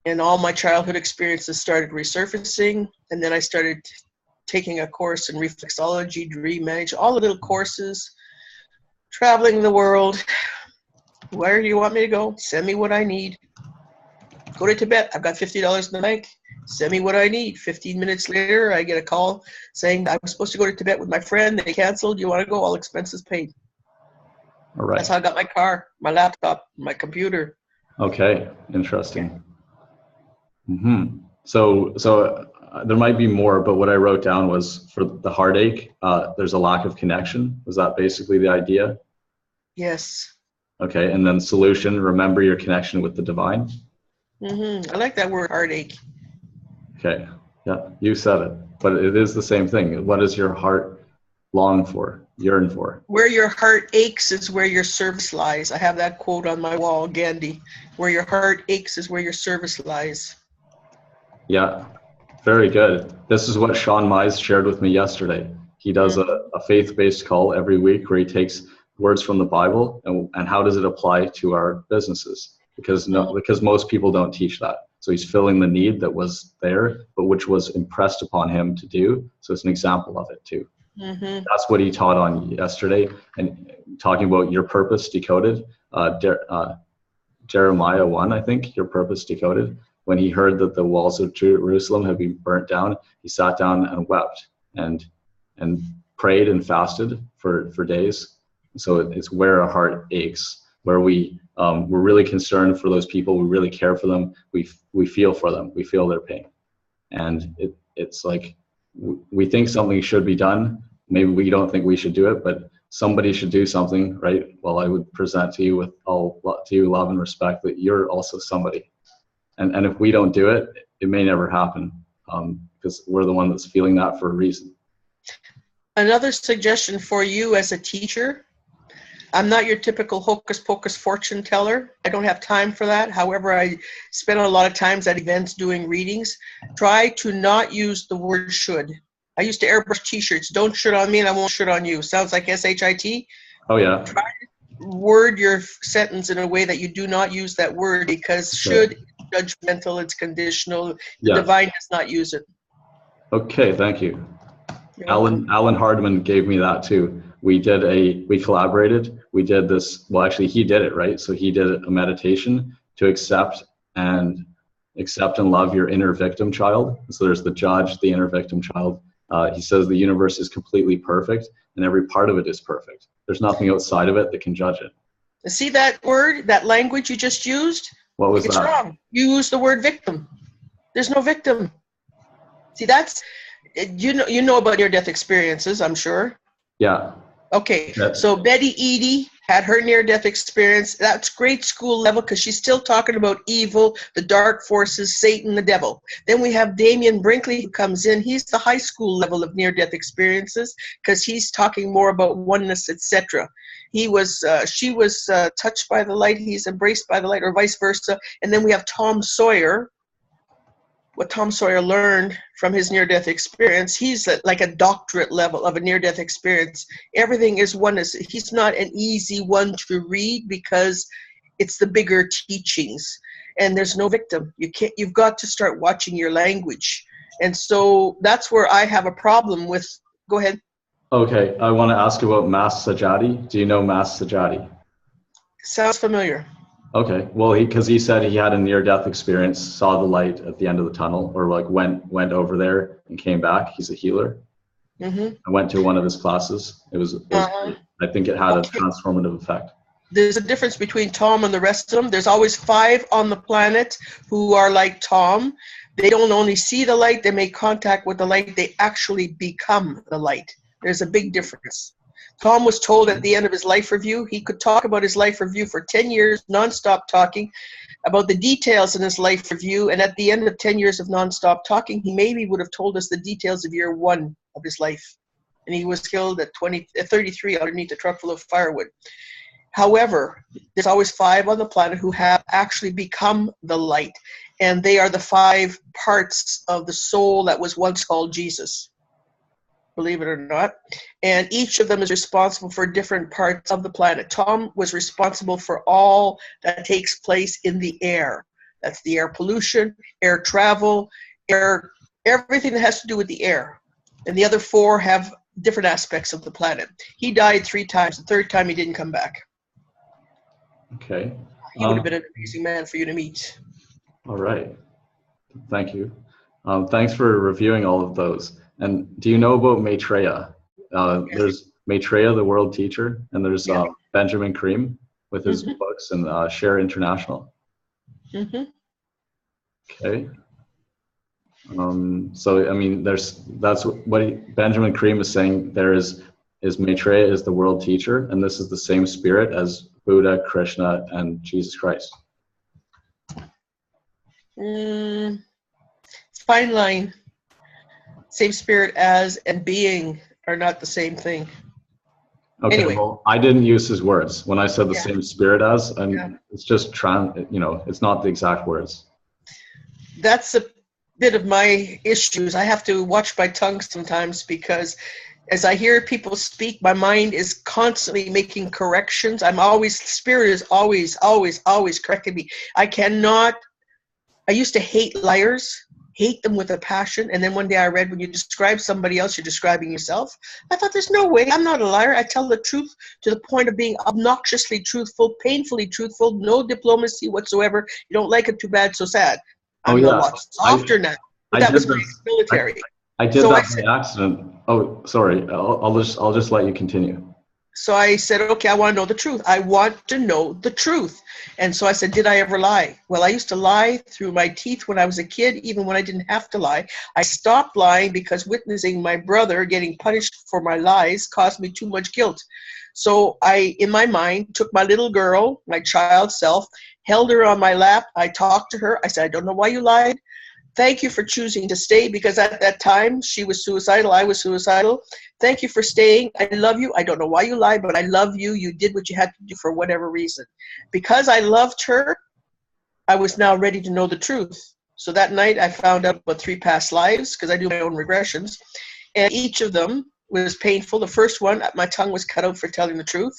Speaker 2: And all my childhood experiences started resurfacing. And then I started taking a course in reflexology, dream management, all the little courses. Traveling the world. Where do you want me to go? Send me what I need. Go to Tibet. I've got $50 in the bank. Send me what I need. 15 minutes later, I get a call saying I was supposed to go to Tibet with my friend. They canceled. You want to go? All expenses paid.
Speaker 1: All right.
Speaker 2: That's how I got my car, my laptop, my computer.
Speaker 1: Okay. Interesting. So there might be more, but what I wrote down was for the heartache, there's a lack of connection. Was that basically the idea?
Speaker 2: Yes.
Speaker 1: Okay. And then solution, remember your connection with the divine.
Speaker 2: I like that word, heartache.
Speaker 1: Okay. Yeah, you said it, but it is the same thing. What does your heart long for, yearn for?
Speaker 2: Where your heart aches is where your service lies. I have that quote on my wall, Gandhi. Where your heart aches is where your service lies.
Speaker 1: Yeah, very good. This is what Sean Mize shared with me yesterday. He does a faith-based call every week where he takes words from the Bible and how does it apply to our businesses? Because most people don't teach that. So he's filling the need that was there, but which was impressed upon him to do. So it's an example of it too. That's what he taught on yesterday. And talking about your purpose decoded, Jeremiah 1, I think, your purpose decoded. When he heard that the walls of Jerusalem had been burnt down, he sat down and wept and prayed and fasted for days. So it's where our heart aches, where we're really concerned for those people. We really care for them. We feel for them. We feel their pain. And it's like we think something should be done. Maybe we don't think we should do it, but somebody should do something, right? Well, I would present to you with all due love and respect that you're also somebody. And if we don't do it, it may never happen because we're the one that's feeling that for a reason. Another
Speaker 2: suggestion for you as a teacher, I'm not your typical hocus pocus fortune teller. I don't have time for that. However, I spend a lot of times at events doing readings. Try to not use the word should. I used to airbrush t-shirts. Don't should on me and I won't should on you. Sounds like S-H-I-T.
Speaker 1: Oh, yeah.
Speaker 2: Try to word your sentence in a way that you do not use that word because should is judgmental, it's conditional. The divine does not use it.
Speaker 1: Okay, thank you. Alan Hardman gave me that too. We collaborated. We did this, well, actually he did it, right? So he did a meditation to accept and love your inner victim child. So there's the judge, the inner victim child. He says the universe is completely perfect and every part of it is perfect. There's nothing outside of it that can judge it.
Speaker 2: See that word, that language you just used?
Speaker 1: What was that?
Speaker 2: It's wrong. You used the word victim. There's no victim. See, that's, you know about near-death experiences, I'm sure.
Speaker 1: Yeah.
Speaker 2: Okay, so Betty Eadie had her near-death experience. That's grade school level because she's still talking about evil, the dark forces, Satan, the devil. Then we have Damien Brinkley who comes in. He's the high school level of near-death experiences because he's talking more about oneness, etc. She was touched by the light. He's embraced by the light, or vice versa. And then we have Tom Sawyer. What Tom Sawyer learned from his near-death experience, he's like a doctorate level of a near-death experience. Everything is oneness. He's not an easy one to read because it's the bigger teachings, and there's no victim. You've got to start watching your language, and so that's where I have a problem with. Go ahead.
Speaker 1: Okay, I want to ask about Mas Sajati. Do you know Mas Sajati?
Speaker 2: Sounds familiar.
Speaker 1: Okay. Well, because he said he had a near-death experience, saw the light at the end of the tunnel, or like went over there and came back. He's a healer.
Speaker 2: Mm-hmm.
Speaker 1: I went to one of his classes. It was
Speaker 2: Uh-huh.
Speaker 1: great. I think it had a
Speaker 2: Okay.
Speaker 1: transformative effect.
Speaker 2: There's a difference between Tom and the rest of them. There's always 5 on the planet who are like Tom. They don't only see the light, they make contact with the light, they actually become the light. There's a big difference. Tom was told at the end of his life review, he could talk about his life review for 10 years, nonstop talking about the details in his life review. And at the end of 10 years of nonstop talking, he maybe would have told us the details of year 1 of his life. And he was killed at 33 underneath a truck full of firewood. However, there's always 5 on the planet who have actually become the light. And they are the 5 parts of the soul that was once called Jesus, believe it or not. And each of them is responsible for different parts of the planet. Tom was responsible for all that takes place in the air. That's the air pollution, air travel, everything that has to do with the air. And the other 4 have different aspects of the planet. He died 3 times. The 3rd time he didn't come back.
Speaker 1: Okay.
Speaker 2: He would have been an amazing man for you to meet.
Speaker 1: All right. Thank you. Thanks for reviewing all of those. And do you know about Maitreya? There's Maitreya, the world teacher, and there's Benjamin Cream with his books and Share International.
Speaker 2: Mm-hmm.
Speaker 1: Okay. So I mean, that's what Benjamin Cream is saying. There is Maitreya is the world teacher, and this is the same spirit as Buddha, Krishna, and Jesus Christ.
Speaker 2: Fine line. Same spirit as and being are not the same thing.
Speaker 1: Okay,
Speaker 2: Anyway.
Speaker 1: well, I didn't use his words when I said the same spirit as, and it's just it's not the exact words.
Speaker 2: That's a bit of my issues. I have to watch my tongue sometimes because as I hear people speak, my mind is constantly making corrections. Spirit is always correcting me. I used to hate liars, hate them with a passion. And then one day I read, when you describe somebody else, you're describing yourself. I thought, there's no way. I'm not a liar. I tell the truth to the point of being obnoxiously truthful, painfully truthful, no diplomacy whatsoever. You don't like it, too bad, so sad. I'm a lot softer now. But that was my military.
Speaker 1: I did that by accident. Oh, sorry. I'll just let you continue.
Speaker 2: So I said, okay, I want to know the truth. I want to know the truth. And so I said, did I ever lie? Well, I used to lie through my teeth when I was a kid, even when I didn't have to lie. I stopped lying because witnessing my brother getting punished for my lies caused me too much guilt. So I, in my mind, took my little girl, my child self, held her on my lap. I talked to her. I said, I don't know why you lied. Thank you for choosing to stay, because at that time she was suicidal, I was suicidal. Thank you for staying. I love you. I don't know why you lied, but I love you. You did what you had to do for whatever reason. Because I loved her, I was now ready to know the truth. So that night I found out about 3 past lives, because I do my own regressions. And each of them was painful. The first one, my tongue was cut out for telling the truth.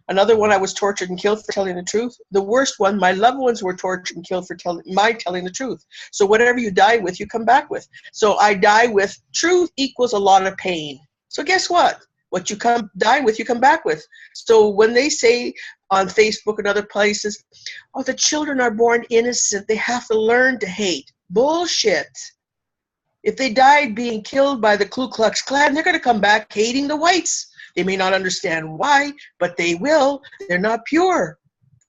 Speaker 2: Another one, I was tortured and killed for telling the truth. The worst one, my loved ones were tortured and killed for telling the truth. So whatever you die with, you come back with. So I die with truth equals a lot of pain. So guess what? What you die with, you come back with. So when they say on Facebook and other places, oh, the children are born innocent, they have to learn to hate. Bullshit. If they died being killed by the Ku Klux Klan, they're going to come back hating the whites. They may not understand why, but they will. They're not pure.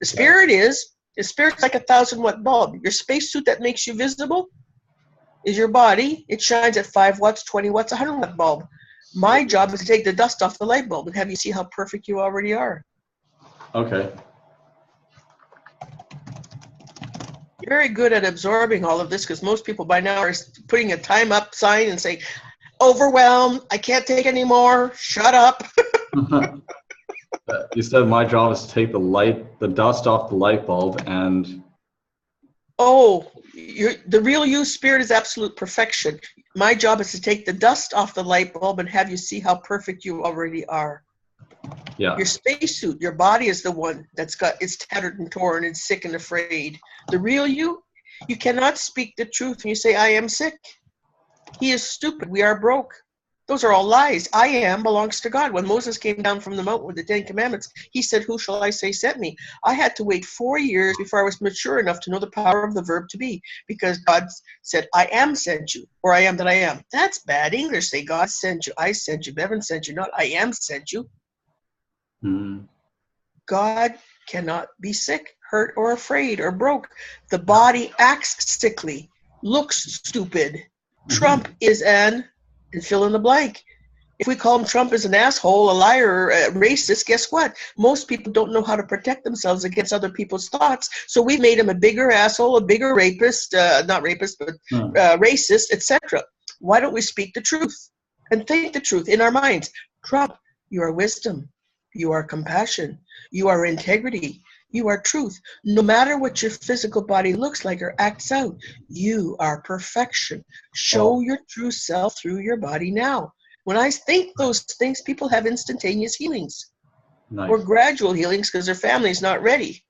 Speaker 2: The spirit is. The spirit's like a 1,000-watt bulb. Your spacesuit that makes you visible is your body. It shines at 5 watts, 20 watts, 100-watt bulb. My job is to take the dust off the light bulb and have you see how perfect you already are.
Speaker 1: Okay.
Speaker 2: You're very good at absorbing all of this, because most people by now are putting a time up sign and saying, overwhelmed, I can't take anymore, shut up.
Speaker 1: You said my job is to take the dust off the light bulb and...
Speaker 2: Oh, the real you spirit is absolute perfection. My job is to take the dust off the light bulb and have you see how perfect you already are.
Speaker 1: Yeah.
Speaker 2: Your spacesuit, your body is the one it's tattered and torn and sick and afraid. The real you cannot speak the truth when you say, I am sick. He is stupid. We are broke. Those are all lies. I am belongs to God. When Moses came down from the mountain with the 10 Commandments, he said, who shall I say sent me? I had to wait 4 years before I was mature enough to know the power of the verb to be, because God said, I am sent you, or I am that I am. That's bad English. Say, God sent you, I sent you, Bevan sent you, not I am sent you. God cannot be sick, hurt, or afraid, or broke. The body acts sickly, looks stupid. Trump is and fill in the blank. If we call him Trump as an asshole, a liar, a racist, guess what? Most people don't know how to protect themselves against other people's thoughts. So we've made him a bigger asshole, a bigger rapist, not rapist, but racist, etc. Why don't we speak the truth and think the truth in our minds? Trump, you are wisdom. You are compassion. You are integrity. You are truth. No matter what your physical body looks like or acts out, you are perfection. Show your true self through your body now. When I think those things, people have instantaneous healings or gradual healings because their family is not ready,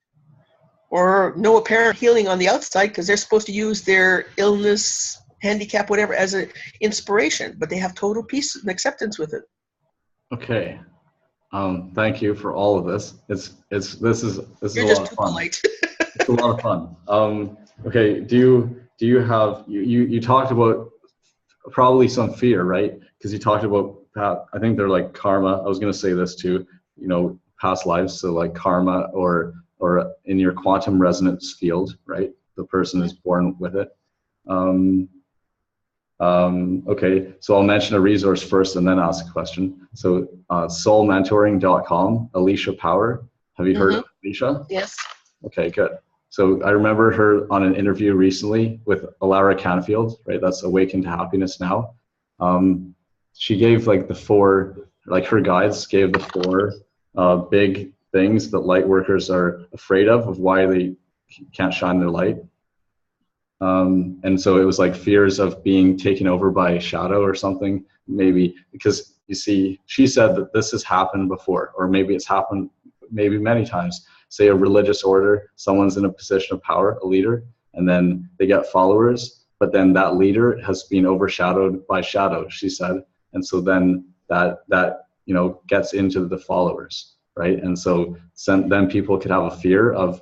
Speaker 2: or no apparent healing on the outside because they're supposed to use their illness, handicap, whatever, as an inspiration, but they have total peace and acceptance with it.
Speaker 1: Okay. Thank you for all of this. This is
Speaker 2: You're
Speaker 1: a
Speaker 2: just
Speaker 1: lot of
Speaker 2: too
Speaker 1: fun.
Speaker 2: polite.
Speaker 1: It's a lot of fun. Okay. Do you have you talked about probably some fear, right? Because you talked about I think they're like karma. I was going to say this too. Past lives. So like karma, or in your quantum resonance field, right? The person is born with it. Okay, so I'll mention a resource first and then ask a question. So soulmentoring.com, Alicia Power. Have you heard of Alicia?
Speaker 2: Yes.
Speaker 1: Okay, good. So I remember her on an interview recently with Alara Canfield, right? That's Awaken to Happiness Now. She gave like her guides gave the four big things that light workers are afraid of why they can't shine their light. And so it was like fears of being taken over by a shadow or something, maybe, because you see, she said that this has happened before, or maybe it's happened maybe many times. Say a religious order, someone's in a position of power, a leader, and then they get followers, but then that leader has been overshadowed by shadow, she said. And so then that gets into the followers, right? And so then people could have a fear of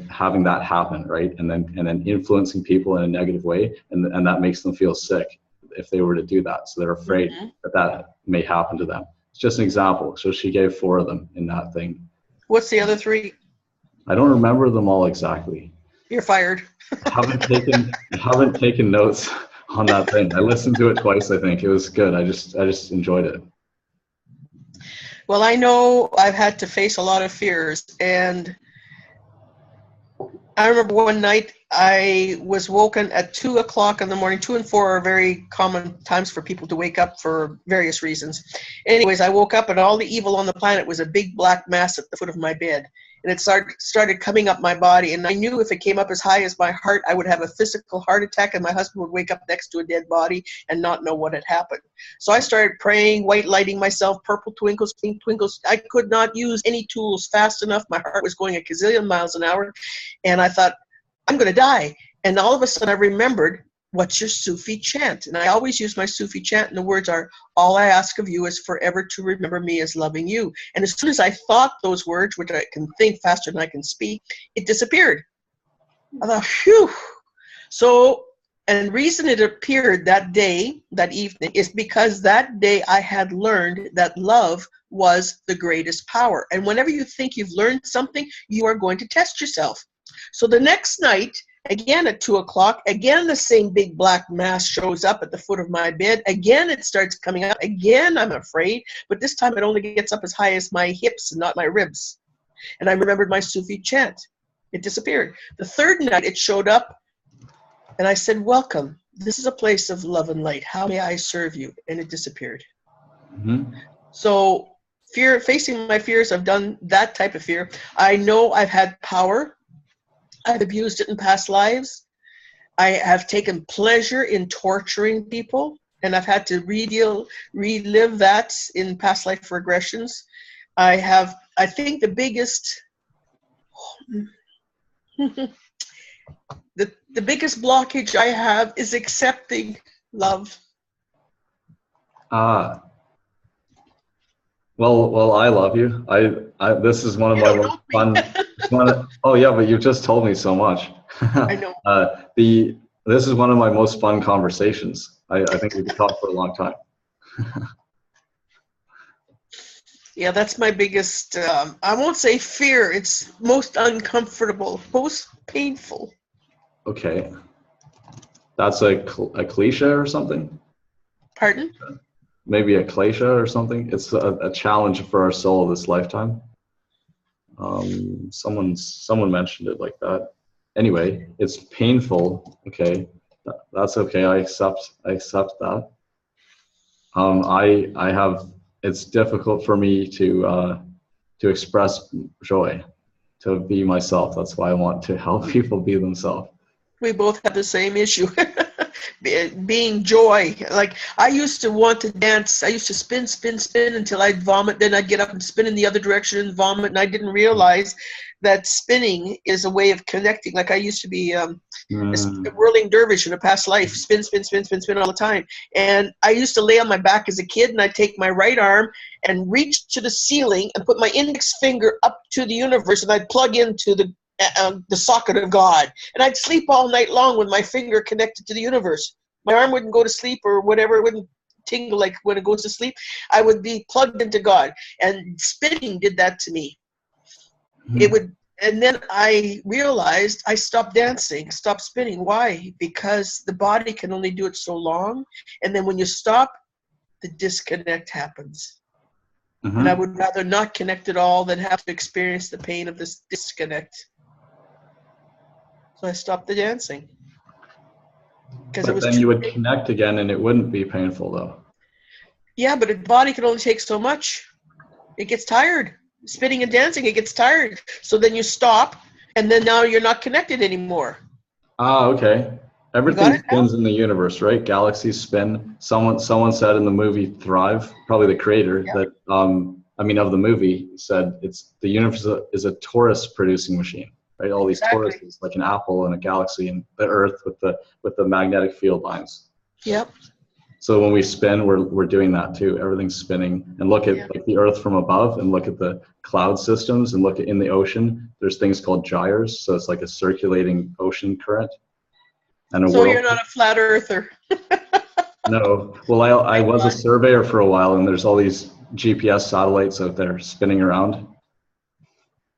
Speaker 1: having that happen, right? And then influencing people in a negative way, and that makes them feel sick if they were to do that. So they're afraid that may happen to them. It's just an example. So she gave 4 of them in that thing.
Speaker 2: What's the other 3?
Speaker 1: I don't remember them all exactly.
Speaker 2: You're fired.
Speaker 1: I haven't taken notes on that thing. I listened to it twice, I think. It was good. I just enjoyed it.
Speaker 2: Well, I know I've had to face a lot of fears, and I remember one night I was woken at 2 o'clock in the morning. 2 and 4 are very common times for people to wake up for various reasons. Anyways, I woke up and all the evil on the planet was a big black mass at the foot of my bed. And it started coming up my body. And I knew if it came up as high as my heart, I would have a physical heart attack, and my husband would wake up next to a dead body and not know what had happened. So I started praying, white lighting myself, purple twinkles, pink twinkles. I could not use any tools fast enough. My heart was going a gazillion miles an hour. And I thought, I'm going to die. And all of a sudden I remembered, what's your Sufi chant? And I always use my Sufi chant, and the words are, all I ask of you is forever to remember me as loving you. And as soon as I thought those words, which I can think faster than I can speak, it disappeared. I thought, phew. So, and the reason it appeared that day, that evening, is because that day I had learned that love was the greatest power. And whenever you think you've learned something, you are going to test yourself. So the next night, again at 2 o'clock, again the same big black mass shows up at the foot of my bed. Again it starts coming up. Again I'm afraid, but this time it only gets up as high as my hips and not my ribs. And I remembered my Sufi chant. It disappeared. The third night it showed up, and I said, welcome. This is a place of love and light. How may I serve you? And it disappeared. So facing my fears, I've done that type of fear. I know I've had power. I've abused it in past lives. I have taken pleasure in torturing people, and I've had to relive that in past life regressions. I think the biggest, the biggest blockage I have is accepting love.
Speaker 1: Ah, well, I love you. This is one of
Speaker 2: You
Speaker 1: my
Speaker 2: don't
Speaker 1: most
Speaker 2: know me.
Speaker 1: fun. It's oh yeah, but you've just told me so much.
Speaker 2: I know.
Speaker 1: This is one of my most fun conversations. I think we could talk for a long time.
Speaker 2: Yeah, that's my biggest, I won't say fear, it's most uncomfortable, most painful.
Speaker 1: Okay, that's a cliche or something.
Speaker 2: Pardon?
Speaker 1: Maybe a cliche or something. It's a challenge for our soul this lifetime. Someone mentioned it like that. Anyway, it's painful. Okay, that's okay. I accept that. I have. It's difficult for me to express joy, to be myself. That's why I want to help people be themselves.
Speaker 2: We both have the same issue. Being joy. Like, I used to want to dance. I used to spin, spin, spin until I'd vomit. Then I'd get up and spin in the other direction and vomit. And I didn't realize that spinning is a way of connecting. Like, I used to be a
Speaker 1: Mm,
Speaker 2: whirling dervish in a past life, spin, spin, spin, spin, spin all the time. And I used to lay on my back as a kid, and I'd take my right arm and reach to the ceiling and put my index finger up to the universe, and I'd plug into the socket of God. And I'd sleep all night long with my finger connected to the universe. My arm wouldn't go to sleep or whatever, it wouldn't tingle like when it goes to sleep. I would be plugged into God. And spinning did that to me. It would, and then I realized I stopped dancing, stopped spinning. Why? Because the body can only do it so long. And then when you stop, the disconnect happens. And I
Speaker 1: mhm.
Speaker 2: would rather not connect at all than have to experience the pain of this disconnect. So I stopped the dancing because it
Speaker 1: But
Speaker 2: was
Speaker 1: then
Speaker 2: too
Speaker 1: you would
Speaker 2: painful.
Speaker 1: connect again, and it wouldn't be painful though.
Speaker 2: Yeah, but the body can only take so much. It gets tired. Spinning and dancing, it gets tired. So then you stop, and then now you're not connected anymore.
Speaker 1: Ah, okay.
Speaker 2: You
Speaker 1: Everything
Speaker 2: got it now?
Speaker 1: spins in the universe, right? Galaxies spin. Someone said in the movie Thrive, probably the creator,
Speaker 2: Yeah,
Speaker 1: that I mean of the movie, said it's the universe is a torus producing machine, right? All these
Speaker 2: exactly.
Speaker 1: toruses, like an apple and a galaxy, and the Earth with the magnetic field lines.
Speaker 2: Yep.
Speaker 1: So when we spin, we're doing that too. Everything's spinning. And look
Speaker 2: Yeah.
Speaker 1: at like the Earth from above, and look at the cloud systems, and look at in the ocean. There's things called gyres, so it's like a circulating ocean current and a
Speaker 2: So you're
Speaker 1: whirl.
Speaker 2: not a flat earther.
Speaker 1: No, well, I
Speaker 2: I
Speaker 1: was a
Speaker 2: thought,
Speaker 1: surveyor for a while, and there's all these GPS satellites out there spinning around.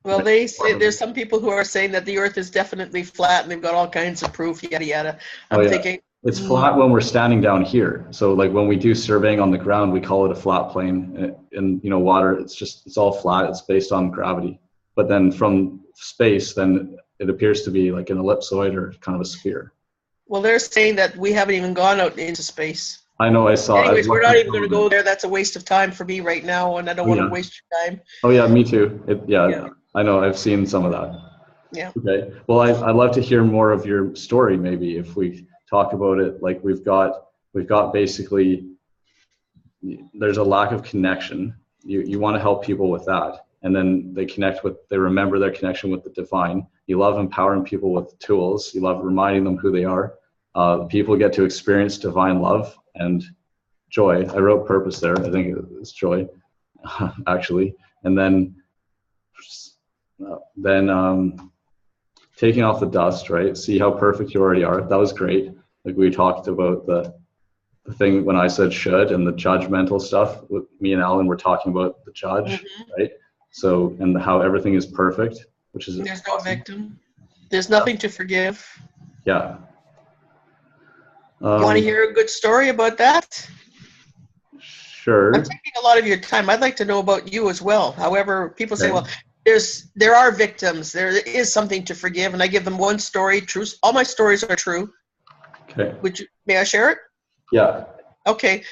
Speaker 2: well, they say there's some people who are saying that the earth is definitely flat and they've got all kinds of proof, yada, yada.
Speaker 1: Oh
Speaker 2: I'm
Speaker 1: yeah,
Speaker 2: thinking,
Speaker 1: it's flat when we're standing down here. So like when we do surveying on the ground, we call it a flat plane. In water, it's all flat. It's based on gravity. But then from space, then it appears to be like an ellipsoid or kind of a sphere.
Speaker 2: well, they're saying that we haven't even gone out into space.
Speaker 1: I know. I
Speaker 2: Anyways, we're
Speaker 1: looked
Speaker 2: not
Speaker 1: at
Speaker 2: even
Speaker 1: some
Speaker 2: going to
Speaker 1: of
Speaker 2: go
Speaker 1: it.
Speaker 2: there. That's a waste of time for me right now, and I don't
Speaker 1: Oh
Speaker 2: want to
Speaker 1: yeah.
Speaker 2: waste your time.
Speaker 1: Oh yeah. Me too.
Speaker 2: Yeah,
Speaker 1: Yeah. I know. I've seen some of that.
Speaker 2: yeah.
Speaker 1: Okay. Well, I'd love to hear more of your story. Maybe if we talk about it, like we've got basically there's a lack of connection. You want to help people with that, and then they remember their connection with the divine. You love empowering people with tools. You love reminding them who they are. People get to experience divine love and joy. I wrote purpose there. I think it's joy, actually. And then taking off the dust, right? See how perfect you already are. That was great. Like we talked about the thing when I said should and the judgmental stuff. With me and Alan were talking about the judge,
Speaker 2: Hmm.
Speaker 1: right? So and how everything is perfect, which is
Speaker 2: There's no
Speaker 1: awesome.
Speaker 2: victim. There's nothing to forgive.
Speaker 1: Yeah.
Speaker 2: You want to hear a good story about that? I'm
Speaker 1: Sure.
Speaker 2: taking a lot of your time. I'd like to know about you as well. However, people say,
Speaker 1: Okay.
Speaker 2: well, there are victims. There is something to forgive, and I give them one story. True. All my stories are true.
Speaker 1: Okay.
Speaker 2: May I share it?
Speaker 1: Yeah.
Speaker 2: Okay.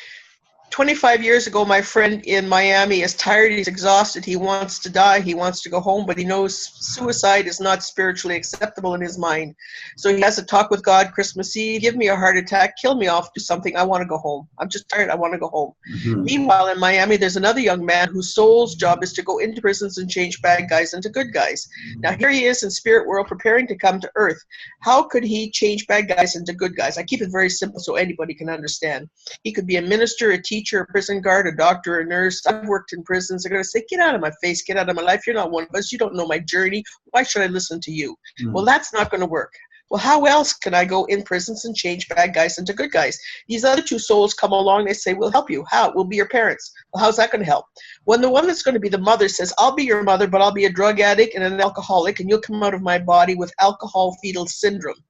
Speaker 2: 25 years ago, my friend in Miami is tired, he's exhausted, he wants to die, he wants to go home, but he knows suicide is not spiritually acceptable in his mind. So he has a talk with God Christmas Eve, give me a heart attack, kill me off, do something, I want to go home. I'm just tired, I want to go home.
Speaker 1: Mhm.
Speaker 2: Meanwhile, in Miami, there's another young man whose soul's job is to go into prisons and change bad guys into good guys. Now here he is in spirit world preparing to come to earth. How could he change bad guys into good guys? I keep it very simple so anybody can understand. He could be a minister, a teacher, teacher, a prison guard, a doctor, a nurse. I've worked in prisons. They're going to say, get out of my face, get out of my life. You're not one of us. You don't know my journey. Why should I listen to you? Well, that's not going to work. Well, how else can I go in prisons and change bad guys into good guys? These other two souls come along, they say, we'll help you. How? We'll be your parents. Well, how's that going to help? When the one that's going to be the mother says, I'll be your mother, but I'll be a drug addict and an alcoholic, and you'll come out of my body with alcohol fetal syndrome.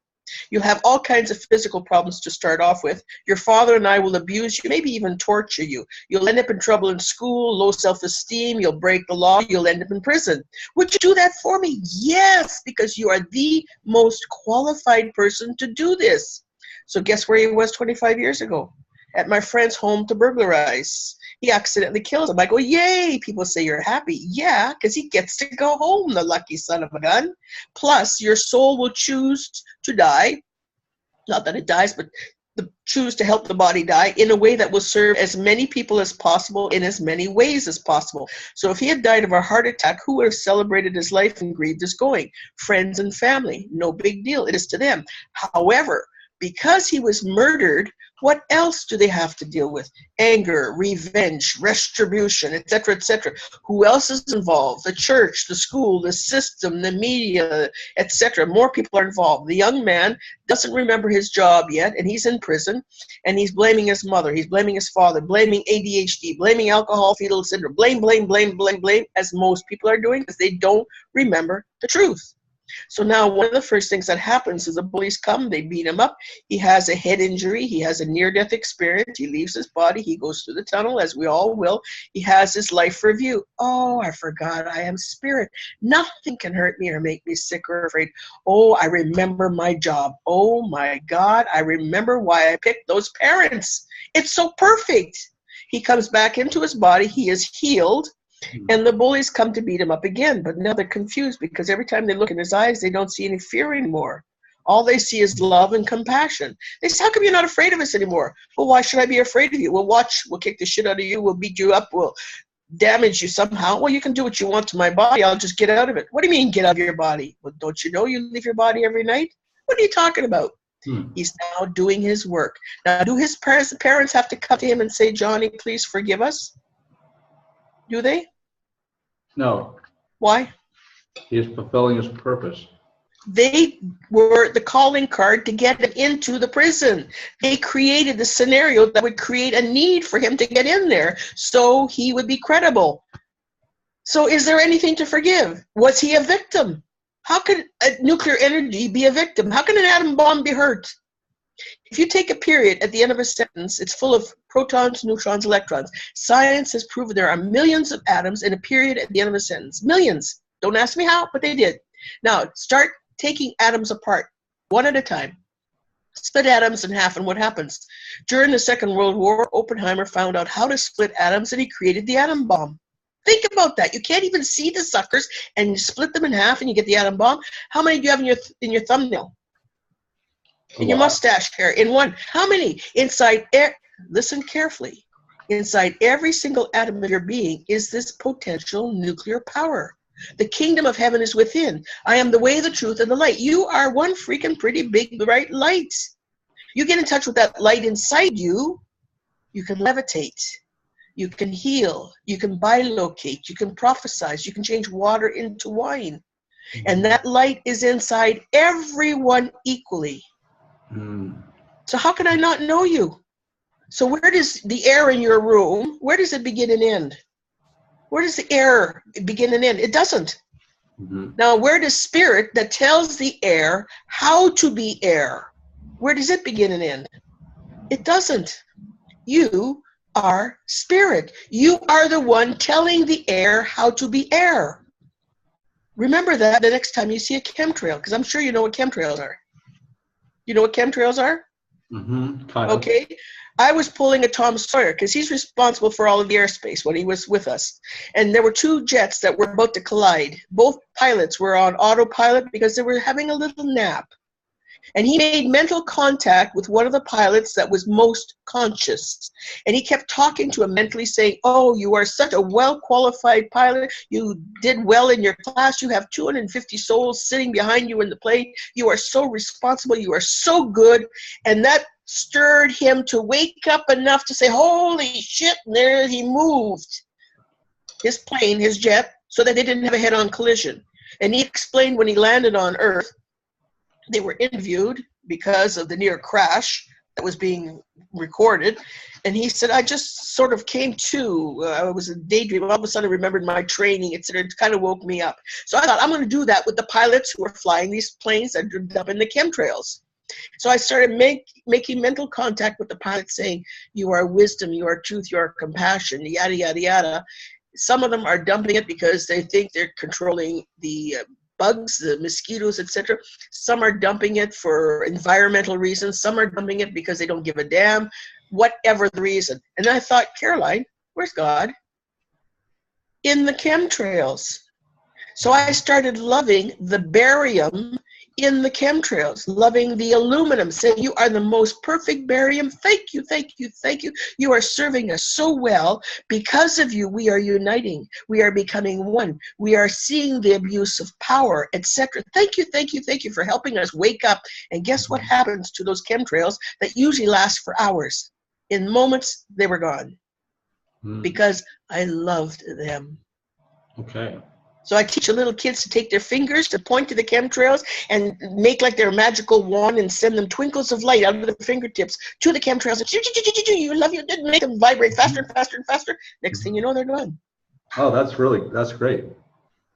Speaker 2: You'll have all kinds of physical problems to start off with. Your father and I will abuse you, maybe even torture you. You'll end up in trouble in school, low self-esteem, you'll break the law, you'll end up in prison. Would you do that for me? Yes, because you are the most qualified person to do this. So guess where he was 25 years ago? At my friend's home to burglarize. He accidentally kills him. I go, yay! People say you're happy. Yeah, because he gets to go home, the lucky son of a gun. Plus, your soul will choose to die. Not that it dies, but choose to help the body die in a way that will serve as many people as possible in as many ways as possible. So if he had died of a heart attack, who would have celebrated his life and grieved his going? Friends and family. No big deal. It is to them. However, because he was murdered, what else do they have to deal with? Anger, revenge, retribution, etc., etc. Who else is involved? The church, the school, the system, the media, etc. More people are involved. The young man doesn't remember his job yet, and he's in prison, and he's blaming his mother, he's blaming his father, blaming ADHD, blaming alcohol fetal syndrome, blame, as most people are doing, because they don't remember the truth. So now one of the first things that happens is the bullies come, they beat him up. He has a head injury. He has a near-death experience. He leaves his body. He goes through the tunnel, as we all will. He has his life review. Oh, I forgot I am spirit. Nothing can hurt me or make me sick or afraid. Oh, I remember my job. Oh, my God, I remember why I picked those parents. It's so perfect. He comes back into his body. He is healed. And the bullies come to beat him up again, but now they're confused because every time they look in his eyes, they don't see any fear anymore. All they see is love and compassion. They say, how come you're not afraid of us anymore? Well, why should I be afraid of you? Well, watch, we'll kick the shit out of you, we'll beat you up, we'll damage you somehow. Well, you can do what you want to my body, I'll just get out of it. What do you mean get out of your body? Well, don't you know you leave your body every night? What are you talking about? He's now doing his work. Now, do his parents have to come to him and say, Johnny, please forgive us? Do they?
Speaker 1: No.
Speaker 2: Why?
Speaker 1: He is fulfilling his purpose.
Speaker 2: They were the calling card to get him into the prison. They created the scenario that would create a need for him to get in there so he would be credible. So is there anything to forgive? Was he a victim? How could a nuclear energy be a victim? How can an atom bomb be hurt? If you take a period at the end of a sentence, it's full of protons, neutrons, electrons. Science has proven there are millions of atoms in a period at the end of a sentence. Millions. Don't ask me how, but they did. Now, start taking atoms apart, one at a time. Split atoms in half, and what happens? During the Second World War, Oppenheimer found out how to split atoms, and he created the atom bomb. Think about that. You can't even see the suckers, and you split them in half, and you get the atom bomb. How many do you have in your thumbnail? In your mustache hair, in one. How many? Listen carefully. Inside every single atom of your being is this potential nuclear power. The kingdom of heaven is within. I am the way, the truth, and the light. You are one freaking pretty big bright light. You get in touch with that light inside you, you can levitate. You can heal. You can bilocate. You can prophesize. You can change water into wine. And that light is inside everyone equally. So how can I not know you? So where does the air in your room, where does it begin and end? Where does the air begin and end? It doesn't. Now, where does spirit that tells the air how to be air, where does it begin and end? It doesn't. You are spirit. You are the one telling the air how to be air. Remember that the next time you see a chemtrail, because I'm sure you know what chemtrails are. You know what chemtrails are?
Speaker 1: Kind of.
Speaker 2: Okay. I was pulling a Tom Sawyer because he's responsible for all of the airspace when he was with us. And there were two jets that were about to collide. Both pilots were on autopilot because they were having a little nap. And he made mental contact with one of the pilots that was most conscious. And he kept talking to him mentally saying, oh, you are such a well-qualified pilot. You did well in your class. You have 250 souls sitting behind you in the plane. You are so responsible. You are so good. And that stirred him to wake up enough to say, holy shit, and there he moved his plane, his jet, so that they didn't have a head-on collision. And he explained when he landed on Earth, they were interviewed because of the near crash that was being recorded. And he said, I just sort of came to, I was a daydream. All of a sudden I remembered my training, etc. It kind of woke me up. So I thought, I'm going to do that with the pilots who are flying these planes that are up in the chemtrails. So I started making mental contact with the pilots saying, you are wisdom, you are truth, you are compassion, yada, yada, yada. Some of them are dumping it because they think they're controlling the bugs, the mosquitoes, etc. Some are dumping it for environmental reasons. Some are dumping it because they don't give a damn, whatever the reason. And I thought, Caroline, where's God? In the chemtrails. So I started loving the barium in the chemtrails, loving the aluminum, saying, you are the most perfect barium. Thank you, thank you, thank you. You are serving us so well. Because of you, we are uniting. We are becoming one. We are seeing the abuse of power, etc. Thank you, thank you, thank you for helping us wake up. And guess what happens to those chemtrails that usually last for hours? In moments, they were gone. Because I loved them.
Speaker 1: Okay.
Speaker 2: So I teach the little kids to take their fingers, to point to the chemtrails and make like their magical wand and send them twinkles of light out of their fingertips to the chemtrails. You love you, didn't make them vibrate faster and faster and faster. Next thing you know, they're gone.
Speaker 1: Oh, that's great.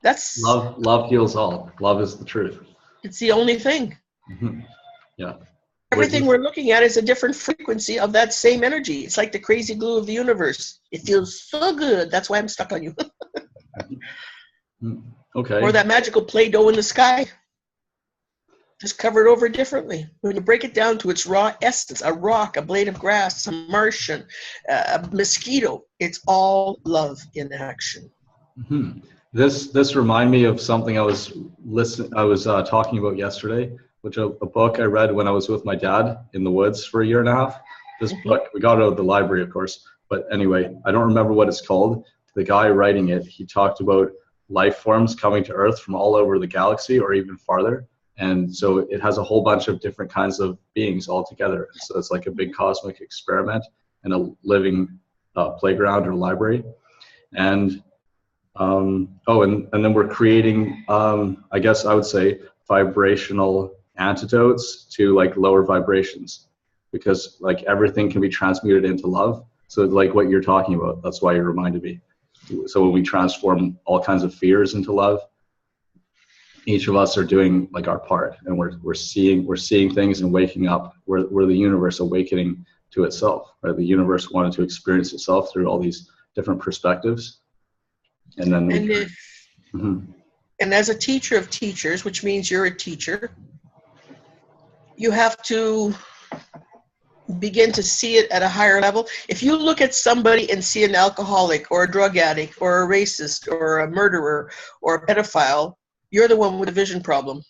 Speaker 2: That's
Speaker 1: love heals all. Love is the truth.
Speaker 2: It's the only thing.
Speaker 1: Yeah.
Speaker 2: Everything we're looking at is a different frequency of that same energy. It's like the crazy glue of the universe. It feels so good. That's why I'm stuck on you.
Speaker 1: Okay.
Speaker 2: Or that magical Play-Doh in the sky. Just covered over differently. When you break it down to its raw essence, a rock, a blade of grass, a Martian, a mosquito, it's all love in action.
Speaker 1: This reminded me of something I was talking about yesterday, which a book I read when I was with my dad in the woods for a year and a half. This book, we got it out of the library, of course, but anyway, I don't remember what it's called. The guy writing it, he talked about life forms coming to Earth from all over the galaxy or even farther. And so it has a whole bunch of different kinds of beings all together. So it's like a big cosmic experiment and a living playground or library. And and then we're creating, I guess I would say, vibrational antidotes to like lower vibrations, because like everything can be transmuted into love. So like what you're talking about, that's why you reminded me. So when we transform all kinds of fears into love, each of us are doing like our part, and we're seeing things and waking up. We're the universe awakening to itself, right? The universe wanted to experience itself through all these different perspectives, and then
Speaker 2: and as a teacher of teachers, which means you're a teacher, you have to begin to see it at a higher level. If you look at somebody and see an alcoholic or a drug addict or a racist or a murderer or a pedophile, you're the one with a vision problem.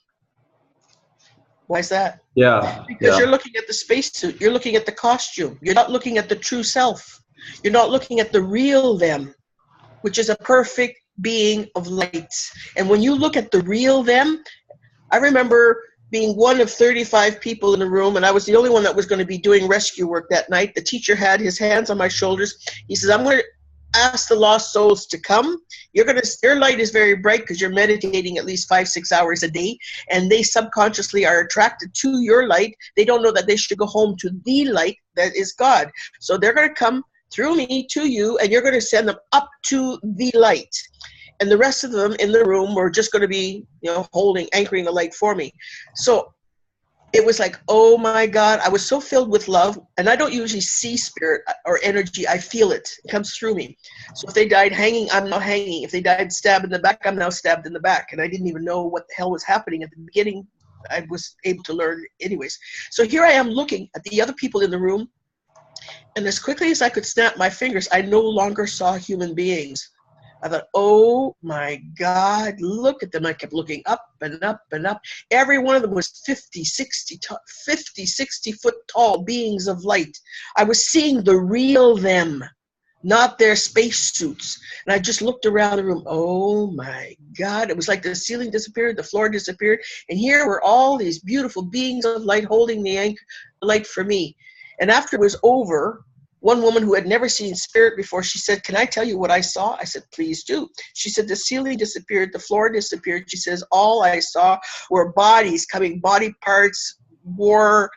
Speaker 2: Why is that?
Speaker 1: Yeah.
Speaker 2: Because you're looking at the spacesuit. You're looking at the costume. You're not looking at the true self. You're not looking at the real them, which is a perfect being of light. And when you look at the real them, I remember being one of 35 people in the room, and I was the only one that was going to be doing rescue work that night. The teacher had his hands on my shoulders. He says, I'm going to ask the lost souls to come. Your light is very bright because you're meditating at least 5-6 hours a day, and they subconsciously are attracted to your light. They don't know that they should go home to the light that is God. So they're going to come through me to you, and you're going to send them up to the light. And the rest of them in the room were just going to be, anchoring the light for me. So it was like, oh my God, I was so filled with love. And I don't usually see spirit or energy. I feel it. It comes through me. So if they died hanging, I'm now hanging. If they died stabbed in the back, I'm now stabbed in the back. And I didn't even know what the hell was happening at the beginning. I was able to learn anyways. So here I am looking at the other people in the room. And as quickly as I could snap my fingers, I no longer saw human beings. I thought, oh my God, look at them. I kept looking up and up and up. Every one of them was 50, 60 foot tall beings of light. I was seeing the real them, not their spacesuits. And I just looked around the room. Oh my God. It was like the ceiling disappeared, the floor disappeared. And here were all these beautiful beings of light holding the light for me. And after it was over, one woman who had never seen spirit before, she said, "Can I tell you what I saw?" I said, "Please do." She said, "The ceiling disappeared, the floor disappeared." She says, "All I saw were bodies coming, body parts, war,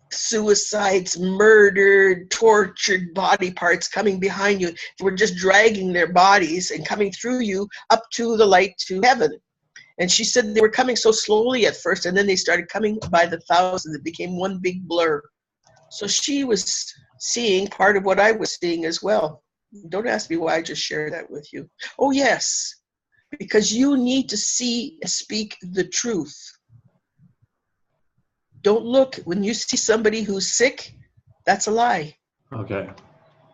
Speaker 2: suicides, murdered, tortured body parts coming behind you. They were just dragging their bodies and coming through you up to the light to heaven." And she said they were coming so slowly at first, and then they started coming by the thousands. It became one big blur. So she was seeing part of what I was seeing as well. Don't ask me why I just shared that with you. Oh, yes, because you need to see and speak the truth. Don't look, when you see somebody who's sick, that's a lie.
Speaker 1: Okay.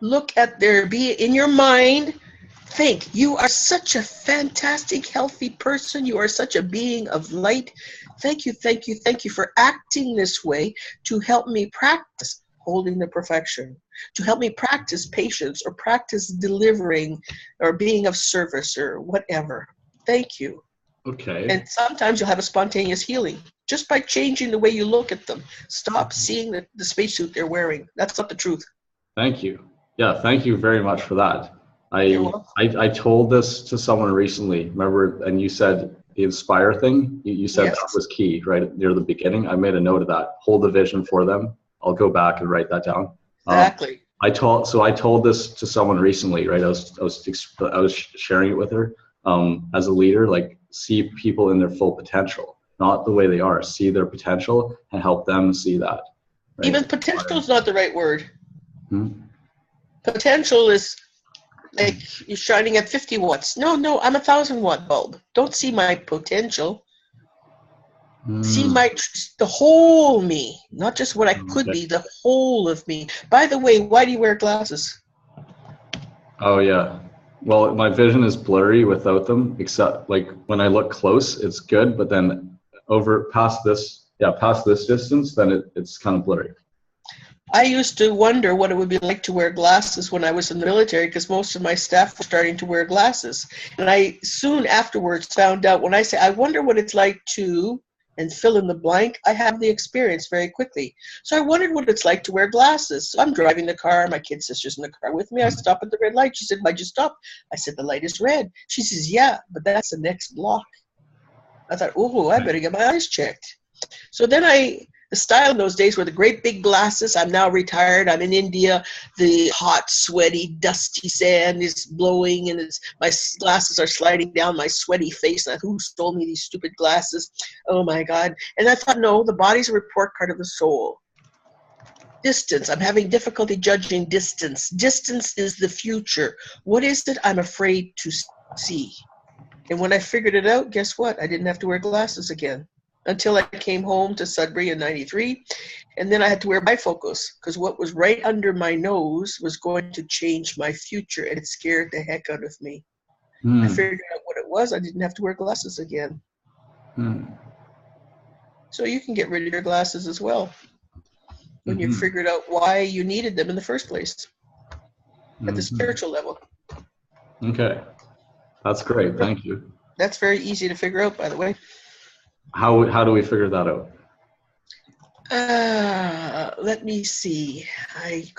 Speaker 2: Look at be in your mind, think, you are such a fantastic, healthy person. You are such a being of light. Thank you, thank you, thank you for acting this way to help me practice holding the perfection, to help me practice patience or practice delivering or being of service or whatever. Thank you.
Speaker 1: Okay.
Speaker 2: And sometimes you'll have a spontaneous healing just by changing the way you look at them. Stop seeing the spacesuit they're wearing. That's not the truth.
Speaker 1: Thank you. Yeah, thank you very much for that.
Speaker 2: You're welcome.
Speaker 1: I told this to someone recently, remember, and you said the inspire thing, you said
Speaker 2: Yes.
Speaker 1: that was key, right near the beginning. I made a note of that. Hold the vision for them. I'll go back and write that down.
Speaker 2: Exactly.
Speaker 1: I told this to someone recently, right? I was sharing it with her. As a leader, like, see people in their full potential, not the way they are. See their potential and help them see that. Right?
Speaker 2: Even potential is not the right word.
Speaker 1: Hmm?
Speaker 2: Potential is like you're shining at 50 watts. No, I'm a 1,000-watt bulb. Don't see my potential. See the whole me, not just what I could be, the whole of me. By the way, why do you wear glasses?
Speaker 1: Oh yeah. Well, my vision is blurry without them, except like when I look close, it's good, but then past this distance, then it's kind of blurry.
Speaker 2: I used to wonder what it would be like to wear glasses when I was in the military, because most of my staff were starting to wear glasses. And I soon afterwards found out, when I say, I wonder what it's like to, and fill in the blank, I have the experience very quickly. So I wondered what it's like to wear glasses. So I'm driving the car, my kid sister's in the car with me. I stop at the red light. She said, "Why'd you stop?" I said, "The light is red." She says, "Yeah, but that's the next block." I thought, oh, I better get my eyes checked. So then the style in those days were the great big glasses. I'm now retired. I'm in India. The hot, sweaty, dusty sand is blowing, and my glasses are sliding down my sweaty face. And who stole me these stupid glasses? Oh, my God. And I thought, no, the body's a report card of the soul. Distance. I'm having difficulty judging distance. Distance is the future. What is it I'm afraid to see? And when I figured it out, guess what? I didn't have to wear glasses again. Until I came home to Sudbury in '93, and then I had to wear bifocals because what was right under my nose was going to change my future, and it scared the heck out of me. I figured out what it was. I didn't have to wear glasses again. So you can get rid of your glasses as well when you figured out why you needed them in the first place at the spiritual level.
Speaker 1: Okay, that's great. Thank you.
Speaker 2: That's very easy to figure out, by the way.
Speaker 1: How do we figure that out?
Speaker 2: Let me see. I've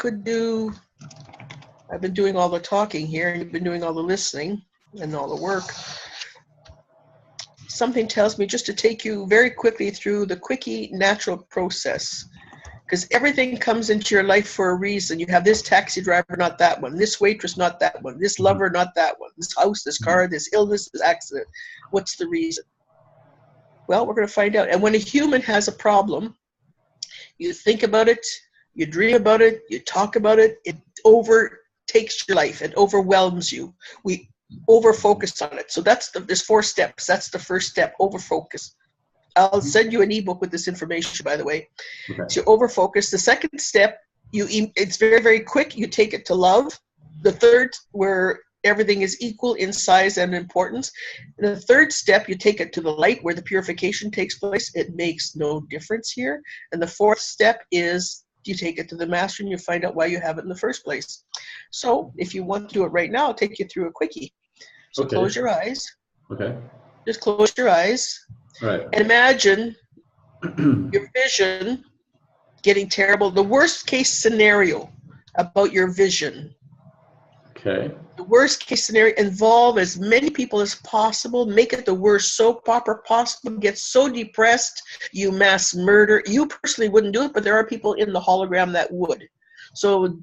Speaker 2: been doing all the talking here, and you've been doing all the listening and all the work. Something tells me just to take you very quickly through the quickie natural process, because everything comes into your life for a reason. You have this taxi driver, not that one. This waitress, not that one. This lover, not that one. This house, this car, this illness, this accident. What's the reason? Well, we're going to find out. And when a human has a problem, you think about it, you dream about it, you talk about it, it overtakes your life, it overwhelms you. We over-focus on it. So there's 4 steps. That's the first step, over-focus. I'll send you an ebook with this information, by the way. Okay. So over-focus. The second step, it's very, very quick. You take it to love. The third, where everything is equal in size and importance. And the third step, you take it to the light where the purification takes place. It makes no difference here. And the fourth step is you take it to the master and you find out why you have it in the first place. So if you want to do it right now, I'll take you through a quickie. So okay. Close your eyes.
Speaker 1: Okay.
Speaker 2: Just close your eyes.
Speaker 1: Right.
Speaker 2: And imagine your vision getting terrible. The worst case scenario about your vision.
Speaker 1: Okay.
Speaker 2: The worst case scenario, involve as many people as possible, make it the worst soap opera possible, get so depressed, you mass murder. You personally wouldn't do it, but there are people in the hologram that would. So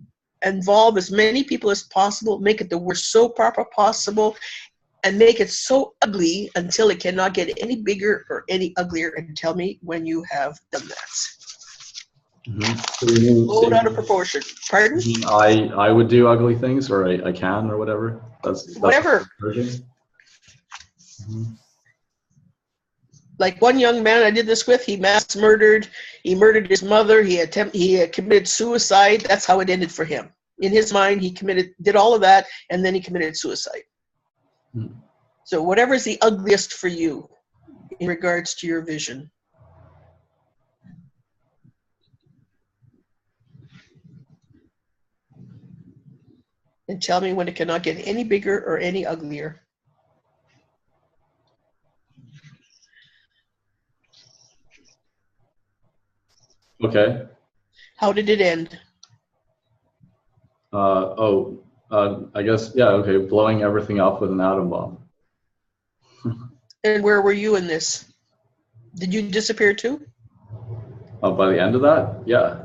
Speaker 2: involve as many people as possible, make it the worst soap opera possible, and make it so ugly until it cannot get any bigger or any uglier, and tell me when you have done that.
Speaker 1: So you mean,
Speaker 2: Blown out of proportion. Pardon?
Speaker 1: you mean I would do ugly things, or I can, or whatever? That's
Speaker 2: Whatever. Like one young man I did this with, he mass murdered, he murdered his mother, he committed suicide. That's how it ended for him. In his mind, he did all of that, and then he committed suicide. So whatever is the ugliest for you in regards to your vision. And tell me when it cannot get any bigger or any uglier.
Speaker 1: Okay.
Speaker 2: How did it end?
Speaker 1: I guess, yeah, okay, blowing everything up with an atom bomb.
Speaker 2: And where were you in this? Did you disappear too?
Speaker 1: By the end of that, yeah.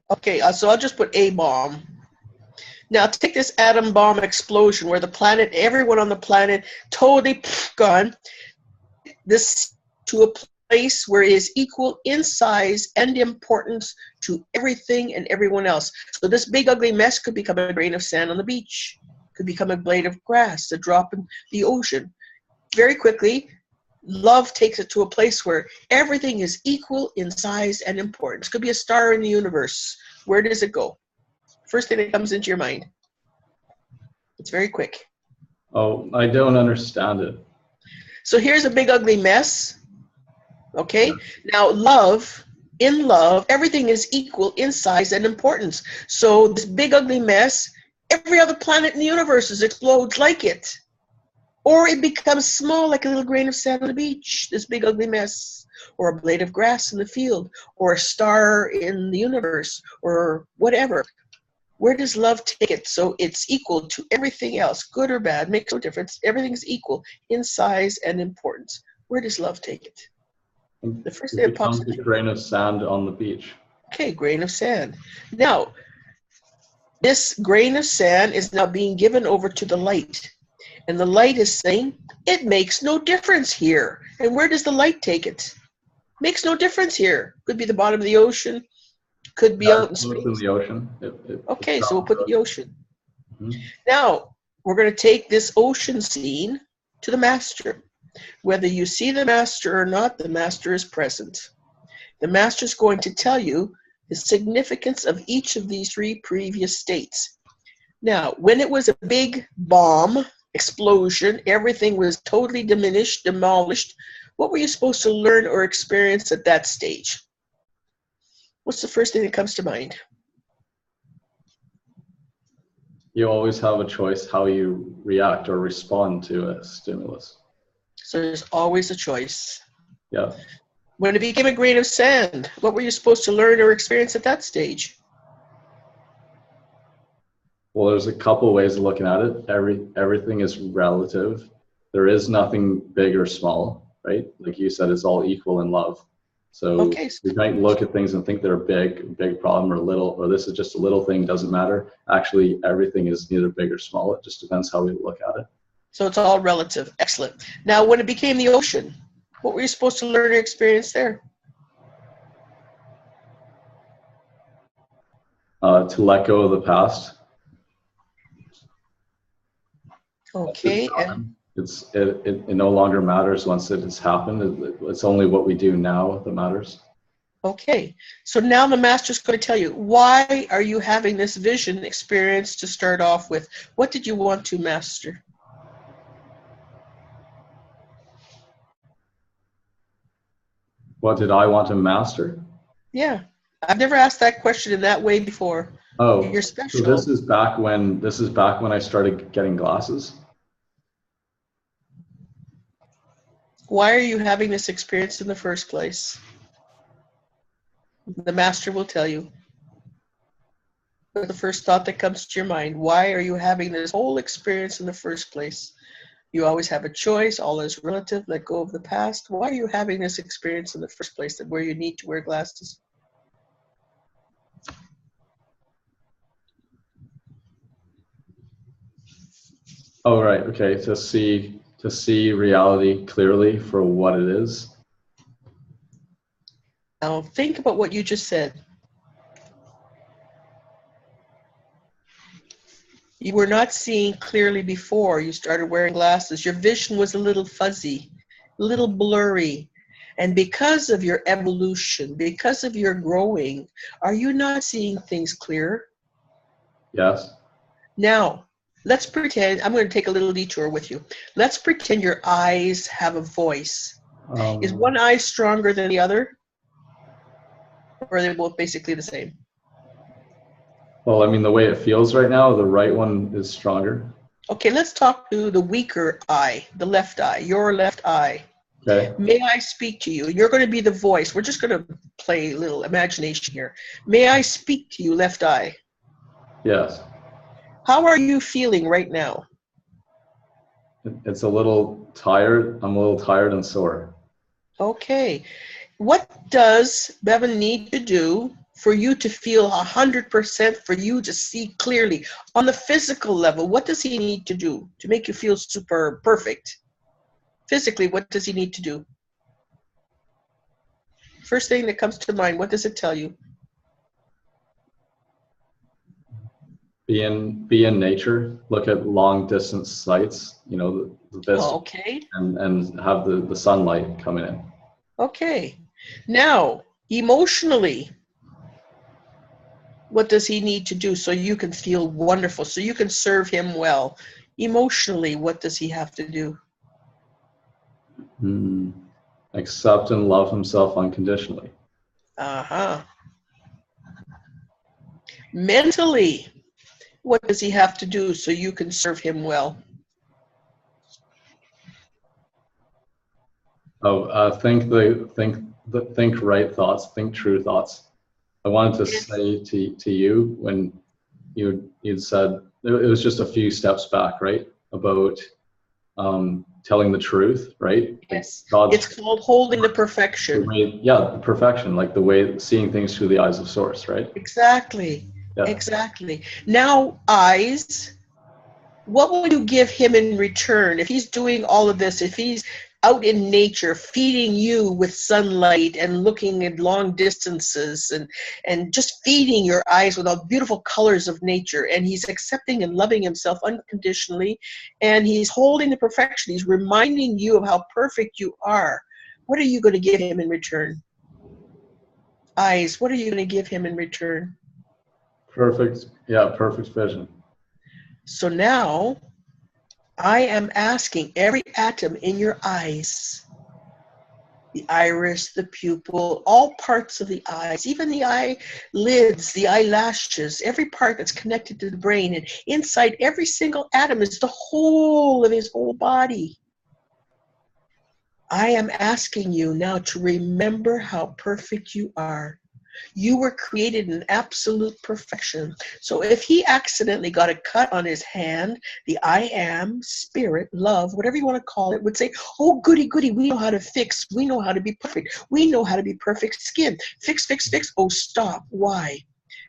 Speaker 2: Okay, so I'll just put a bomb. Now take this atom bomb explosion where the planet, everyone on the planet, totally gone. This to a place where it is equal in size and importance to everything and everyone else. So this big ugly mess could become a grain of sand on the beach, could become a blade of grass, a drop in the ocean. Very quickly, love takes it to a place where everything is equal in size and importance. Could be a star in the universe. Where does it go? First thing that comes into your mind. It's very quick.
Speaker 1: Oh, I don't understand it.
Speaker 2: So here's a big ugly mess. Okay? Now in love, everything is equal in size and importance. So this big ugly mess, every other planet in the universe explodes like it. Or it becomes small like a little grain of sand on the beach, this big ugly mess. Or a blade of grass in the field. Or a star in the universe. Or whatever. Where does love take it? So it's equal to everything else, good or bad, makes no difference. Everything's equal in size and importance. Where does love take it? The first thing that pops
Speaker 1: into a grain of sand on the beach.
Speaker 2: Okay, grain of sand. Now, this grain of sand is now being given over to the light. And the light is saying, it makes no difference here. And where does the light take it? Makes no difference here. Could be the bottom of the ocean. Could be out in space.
Speaker 1: In the ocean.
Speaker 2: Okay, so we'll put the ocean. Now, we're going to take this ocean scene to the master. Whether you see the master or not, the master is present. The master is going to tell you the significance of each of these three previous states. Now, when it was a big bomb explosion, everything was totally diminished, demolished. What were you supposed to learn or experience at that stage? What's the first thing that comes to mind?
Speaker 1: You always have a choice how you react or respond to a stimulus.
Speaker 2: So there's always a choice.
Speaker 1: Yeah.
Speaker 2: When it became a grain of sand, what were you supposed to learn or experience at that stage?
Speaker 1: Well, there's a couple ways of looking at it. Everything is relative. There is nothing big or small, right? Like you said, it's all equal in love. So you might look at things and think they're a big problem or little, or this is just a little thing, doesn't matter. Actually, everything is neither big or small. It just depends how we look at it.
Speaker 2: So it's all relative. Excellent. Now, when it became the ocean, what were you supposed to learn or experience there?
Speaker 1: To let go of the past.
Speaker 2: Okay.
Speaker 1: It no longer matters once it has happened. It's only what we do now that matters.
Speaker 2: Okay. So now the master's going to tell you, why are you having this vision experience to start off with? What did you want to master?
Speaker 1: What did I want to master?
Speaker 2: Yeah. I've never asked that question in that way before.
Speaker 1: Oh,
Speaker 2: you're special.
Speaker 1: So this is back when I started getting glasses.
Speaker 2: Why are you having this experience in the first place? The master will tell you. The first thought that comes to your mind, why are you having this whole experience in the first place? You always have a choice, all is relative, let go of the past. Why are you having this experience in the first place where you need to wear glasses?
Speaker 1: Oh, right. Okay. To see reality clearly for what it is.
Speaker 2: Now think about what you just said. You were not seeing clearly before you started wearing glasses. Your vision was a little fuzzy, a little blurry. And because of your evolution, because of your growing, are you not seeing things clear?
Speaker 1: Yes.
Speaker 2: Now, let's pretend, I'm going to take a little detour with you. Let's pretend your eyes have a voice. Is one eye stronger than the other? Or are they both basically the same?
Speaker 1: Well, I mean, the way it feels right now, the right one is stronger.
Speaker 2: Okay, let's talk to the weaker eye, the left eye, your left eye.
Speaker 1: Okay.
Speaker 2: May I speak to you? You're going to be the voice. We're just going to play a little imagination here. May I speak to you, left eye?
Speaker 1: Yes.
Speaker 2: How are you feeling right now?
Speaker 1: It's a little tired. I'm a little tired and sore.
Speaker 2: Okay. What does Bevan need to do for you to feel 100%, for you to see clearly on the physical level? What does he need to do to make you feel super perfect? Physically, what does he need to do? First thing that comes to mind, what does it tell you?
Speaker 1: Be in nature. Look at long distance sights. You know, the vista,
Speaker 2: Okay.
Speaker 1: and have the sunlight coming in.
Speaker 2: Okay. Now, emotionally, what does he need to do so you can feel wonderful, so you can serve him well? Emotionally, what does he have to do?
Speaker 1: Accept and love himself unconditionally.
Speaker 2: Uh-huh. Mentally, what does he have to do so you can serve him well?
Speaker 1: Oh, think right thoughts, think true thoughts. I wanted to say to you when you'd said it was just a few steps back, right? About telling the truth, right?
Speaker 2: Yes.
Speaker 1: Like
Speaker 2: it's called holding the perfection.
Speaker 1: The perfection, like the way seeing things through the eyes of source, right?
Speaker 2: Exactly.
Speaker 1: Yeah.
Speaker 2: Exactly. Now, eyes, what will you give him in return if he's doing all of this, if he's out in nature feeding you with sunlight and looking at long distances and just feeding your eyes with all beautiful colors of nature, and he's accepting and loving himself unconditionally, and he's holding the perfection, he's reminding you of how perfect you are? What are you going to give him in return? Eyes, what are you going to give him in return?
Speaker 1: Perfect vision.
Speaker 2: So now I am asking every atom in your eyes, the iris, the pupil, all parts of the eyes, even the eyelids, the eyelashes, every part that's connected to the brain, and inside every single atom is the whole of his whole body. I am asking you now to remember how perfect you are. You were created in absolute perfection. So if he accidentally got a cut on his hand, the I am, spirit, love, whatever you want to call it, would say, oh, goody, goody, we know how to fix. We know how to be perfect. We know how to be perfect skin. Fix, fix, fix. Oh, stop. Why?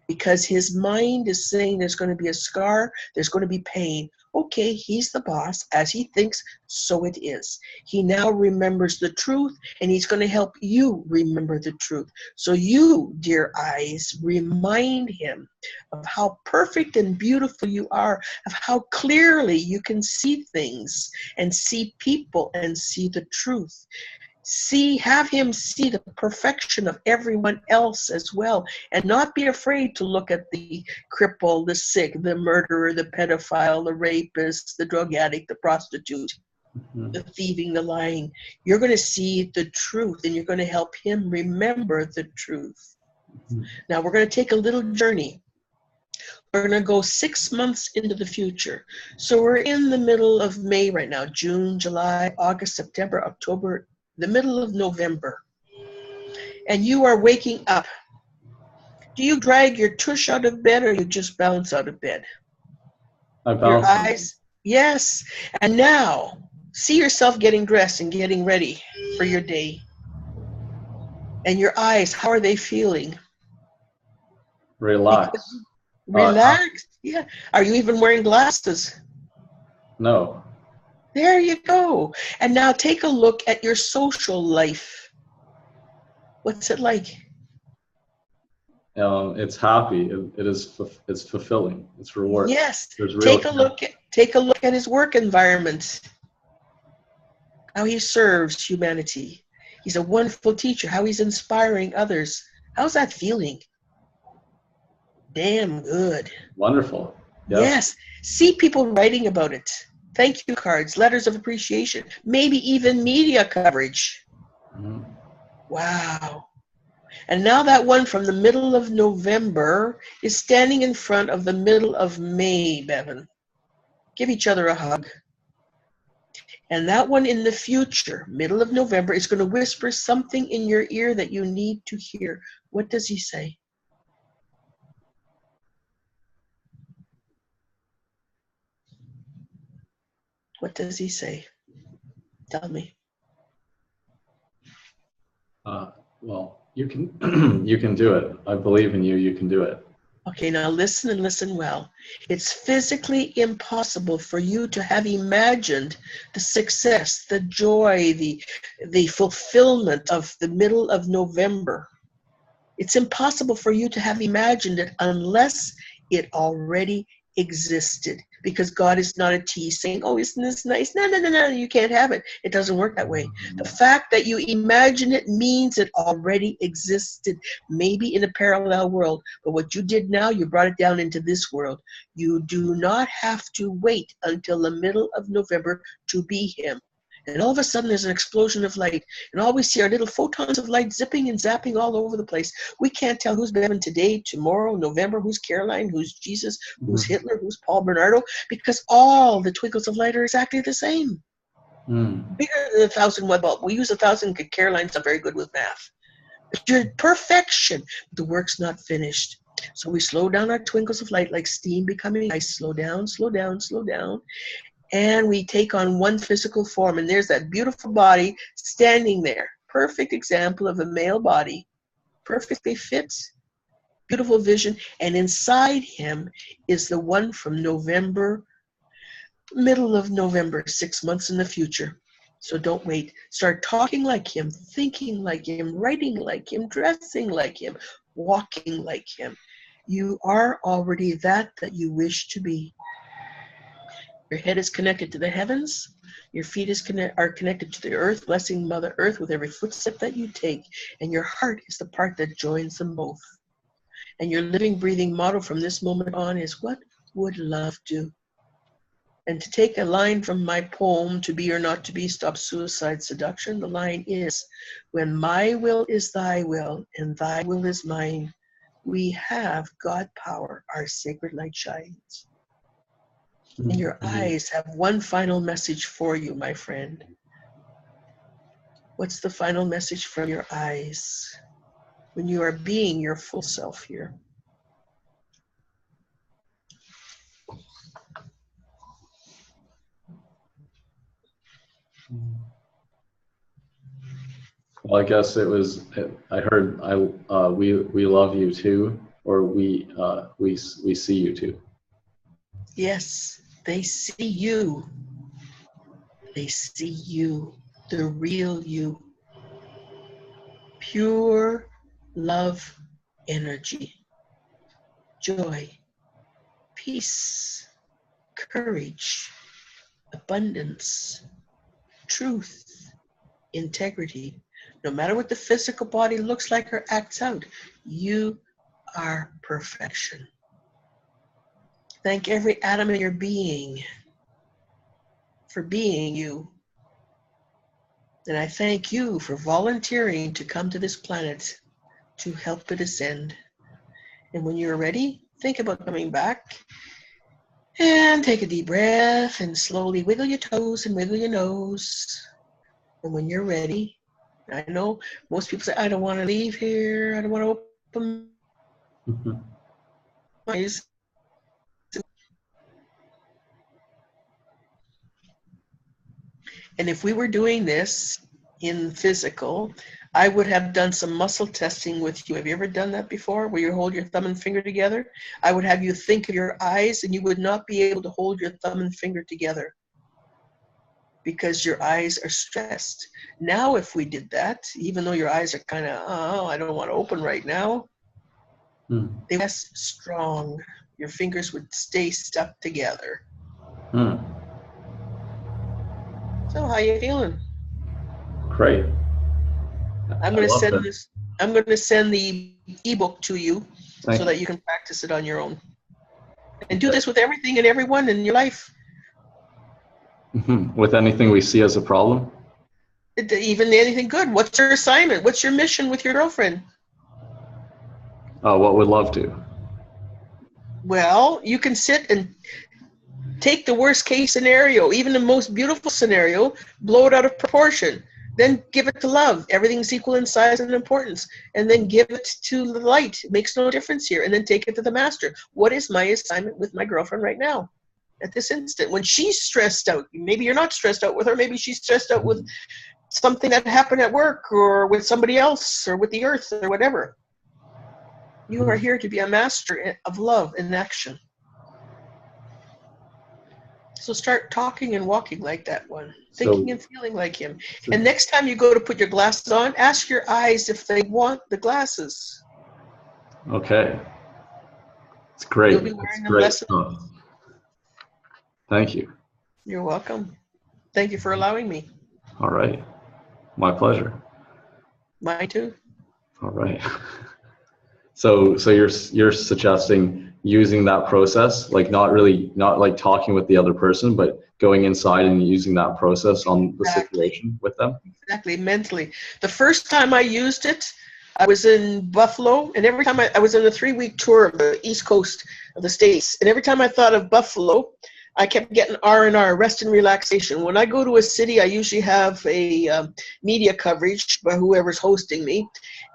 Speaker 2: Because his mind is saying there's going to be a scar, there's going to be pain. Okay, he's the boss. As he thinks, so it is. He now remembers the truth, and he's going to help you remember the truth. So you, dear eyes, remind him of how perfect and beautiful you are, of how clearly you can see things and see people and see the truth. Have him see the perfection of everyone else as well, and not be afraid to look at the cripple, the sick, the murderer, the pedophile, the rapist, the drug addict, the prostitute, the thieving, the lying. You're going to see the truth, and you're going to help him remember the truth. Now we're going to take a little journey. We're going to go 6 months into the future. So we're in the middle of May right now, June, July, August, September, October, the middle of November, and you are waking up Do you drag your tush out of bed or you just bounce out of bed?
Speaker 1: I
Speaker 2: Your
Speaker 1: bounce them.
Speaker 2: eyes, yes. And now, see yourself getting dressed and getting ready for your day. And your eyes, how are they feeling? Because
Speaker 1: Relax. Happy.
Speaker 2: relaxed. Yeah. Are you even wearing glasses?
Speaker 1: No.
Speaker 2: There you go. And now take a look at your social life. What's it like?
Speaker 1: It's happy. It is. It's fulfilling. It's reward.
Speaker 2: Yes.
Speaker 1: There's real.
Speaker 2: Take a look at his work environment. How he serves humanity. He's a wonderful teacher. How he's inspiring others. How's that feeling? Damn good.
Speaker 1: Wonderful. Yes.
Speaker 2: Yes. See people writing about it. Thank you cards, letters of appreciation, maybe even media coverage.
Speaker 1: Mhm.
Speaker 2: Wow. And now that one from the middle of November is standing in front of the middle of May, Bevan. Give each other a hug. And that one in the future, middle of November, is going to whisper something in your ear that you need to hear. What does he say? What does he say? Tell me.
Speaker 1: Well, you can. You can do it. I believe in you. You can do it.
Speaker 2: Okay, now listen and listen well. It's physically impossible for you to have imagined the success, the joy, the fulfillment of the middle of November. It's impossible for you to have imagined it unless it already existed, because God is not a tease saying, oh, isn't this nice? No, no, no, no, you can't have it. It doesn't work that way. The fact that you imagine it means it already existed, maybe in a parallel world. But what you did now, you brought it down into this world. You do not have to wait until the middle of November to be him. And all of a sudden, there's an explosion of light. And all we see are little photons of light zipping and zapping all over the place. We can't tell who's Bevan today, tomorrow, November, who's Caroline, who's Jesus, who's Hitler, who's Paul Bernardo, because all the twinkles of light are exactly the same. Bigger than 1,000 web bulb. We use 1,000 because Caroline's not very good with math. But you're perfection. The work's not finished. So we slow down our twinkles of light like steam becoming ice. Slow down, slow down, slow down. And we take on one physical form, and there's that beautiful body standing there. Perfect example of a male body, perfectly fit, beautiful vision, and inside him is the one from November, middle of November, 6 months in the future. So don't wait. Start talking like him, thinking like him, writing like him, dressing like him, walking like him. You are already that you wish to be. Your head is connected to the heavens. Your feet are connected to the earth, blessing Mother Earth with every footstep that you take. And your heart is the part that joins them both. And your living, breathing motto from this moment on is, what would love do? And to take a line from my poem, To Be or Not to Be, Stop Suicide Seduction, the line is, when my will is thy will and thy will is mine, we have God power, our sacred light shines. And your eyes have one final message for you, my friend. What's the final message from your eyes when you are being your full self here?
Speaker 1: Well, I guess it was. I heard. We love you too, or we see you too.
Speaker 2: Yes, they see you. They see you, the real you. Pure love energy, joy, peace, courage, abundance, truth, integrity. No matter what the physical body looks like or acts out, you are perfection. Thank every atom in your being for being you. And I thank you for volunteering to come to this planet to help it ascend. And when you're ready, think about coming back and take a deep breath and slowly wiggle your toes and wiggle your nose. And when you're ready, I know most people say, I don't want to leave here. I don't want to open
Speaker 1: Mhm.
Speaker 2: Eyes. And if we were doing this in physical, I would have done some muscle testing with you. Have you ever done that before, where you hold your thumb and finger together? I would have you think of your eyes, and you would not be able to hold your thumb and finger together because your eyes are stressed. Now, if we did that, even though your eyes are kind of, oh, I don't want to open right now,
Speaker 1: Hmm.
Speaker 2: they were less strong. Your fingers would stay stuck together.
Speaker 1: Hmm.
Speaker 2: So how you feeling?
Speaker 1: Great.
Speaker 2: I'm
Speaker 1: I
Speaker 2: going to
Speaker 1: love
Speaker 2: send
Speaker 1: that.
Speaker 2: this. I'm going to send the ebook to you so
Speaker 1: Thank you.
Speaker 2: that you can practice it on your own. And do
Speaker 1: Okay.
Speaker 2: this with everything and everyone in your life.
Speaker 1: Mhm. With anything we see as a problem?
Speaker 2: Even anything good. What's your assignment? What's your mission with your girlfriend?
Speaker 1: What would love to?
Speaker 2: Well, you can sit and take the worst case scenario, even the most beautiful scenario, blow it out of proportion. Then give it to love. Everything's equal in size and importance. And then give it to the light. It makes no difference here. And then take it to the master. What is my assignment with my girlfriend right now? At this instant, when she's stressed out, maybe you're not stressed out with her, maybe she's stressed out with something that happened at work or with somebody else or with the earth or whatever. You are here to be a master of love in action. So start talking and walking like that one, thinking and feeling like him. And next time you go to put your glasses on, ask your eyes if they want the glasses.
Speaker 1: Okay. It's great.
Speaker 2: You'll be
Speaker 1: It's
Speaker 2: wearing them
Speaker 1: great
Speaker 2: less.
Speaker 1: stuff. Thank you.
Speaker 2: You're welcome. Thank you for allowing me.
Speaker 1: All right. My pleasure.
Speaker 2: Mine too.
Speaker 1: All right. So you're suggesting using that process, like not like talking with the other person, but going inside and using that process on the situation with them?
Speaker 2: Exactly, mentally. The first time I used it, I was in Buffalo, and every time I was on a 3-week tour of the East Coast of the States, and every time I thought of Buffalo, I kept getting R&R, rest and relaxation. When I go to a city, I usually have a media coverage by whoever's hosting me,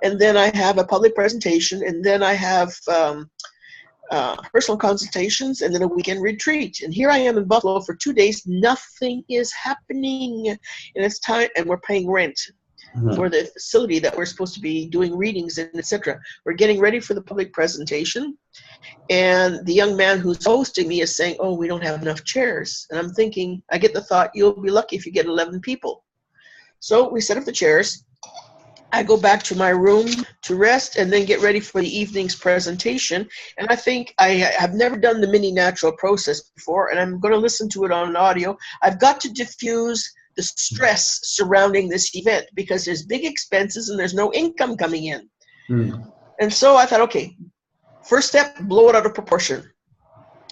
Speaker 2: and then I have a public presentation, and then I have personal consultations, and then a weekend retreat. And here I am in Buffalo for 2 days. Nothing is happening, and it's time, and we're paying rent for the facility that we're supposed to be doing readings in, etc. We're getting ready for the public presentation, and the young man who's hosting me is saying, oh, we don't have enough chairs. And I'm thinking, I get the thought, you'll be lucky if you get 11 people. So we set up the chairs. I go back to my room to rest and then get ready for the evening's presentation. And I think I have never done the mini natural process before, and I'm going to listen to it on audio. I've got to diffuse the stress surrounding this event because there's big expenses and there's no income coming in. And so I thought, okay, first step, blow it out of proportion.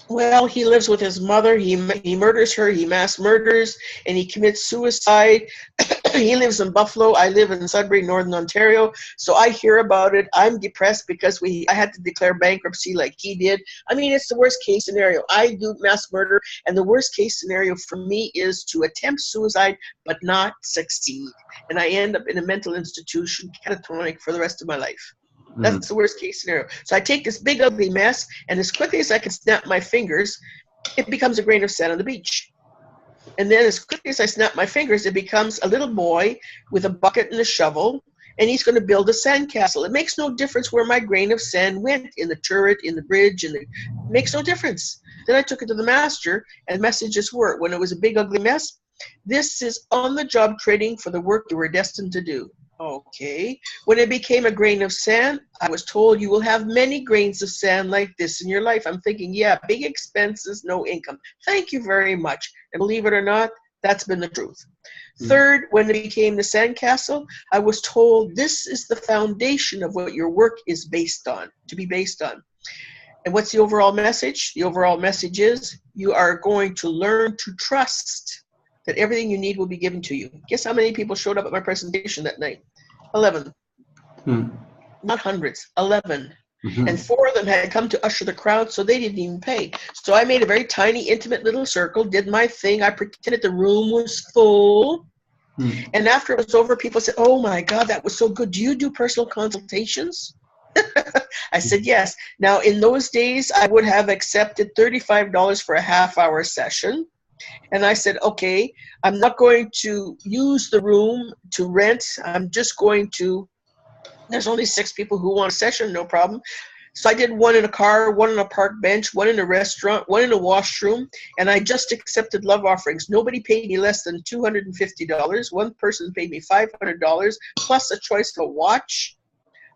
Speaker 2: Well, he lives with his mother. He murders her. He mass murders, and he commits suicide. He lives in Buffalo. I live in Sudbury, Northern Ontario. So I hear about it. I'm depressed because I had to declare bankruptcy like he did. I mean, it's the worst case scenario. I do mass murder, and the worst case scenario for me is to attempt suicide but not succeed. And I end up in a mental institution, catatonic, for the rest of my life. That's the worst case scenario. So I take this big ugly mess, and as quickly as I can snap my fingers, it becomes a grain of sand on the beach. And then as quickly as I snap my fingers, it becomes a little boy with a bucket and a shovel, and he's going to build a sandcastle. It makes no difference where my grain of sand went, in the turret, in the bridge, it makes no difference. Then I took it to the master, and messages were, when it was a big ugly mess, this is on-the-job training for the work you were destined to do. Okay. When it became a grain of sand, I was told you will have many grains of sand like this in your life. I'm thinking, yeah, big expenses, no income. Thank you very much. And believe it or not, that's been the truth. Third, when it became the sandcastle, I was told this is the foundation of what your work is based on, to be based on. And what's the overall message? The overall message is you are going to learn to trust that everything you need will be given to you. Guess how many people showed up at my presentation that night? 11. Not hundreds, 11. And 4 of them had come to usher the crowd, so they didn't even pay. So I made a very tiny, intimate little circle, did my thing. I pretended the room was full. And after it was over, people said, oh my God, that was so good. Do you do personal consultations? I said, yes. Now, in those days, I would have accepted $35 for a half-hour session. And I said, okay, I'm not going to use the room to rent. I'm just going to, there's only 6 people who want a session, no problem. So I did one in a car, one on a park bench, one in a restaurant, one in a washroom, and I just accepted love offerings. Nobody paid me less than $250. One person paid me $500 plus a choice of a watch.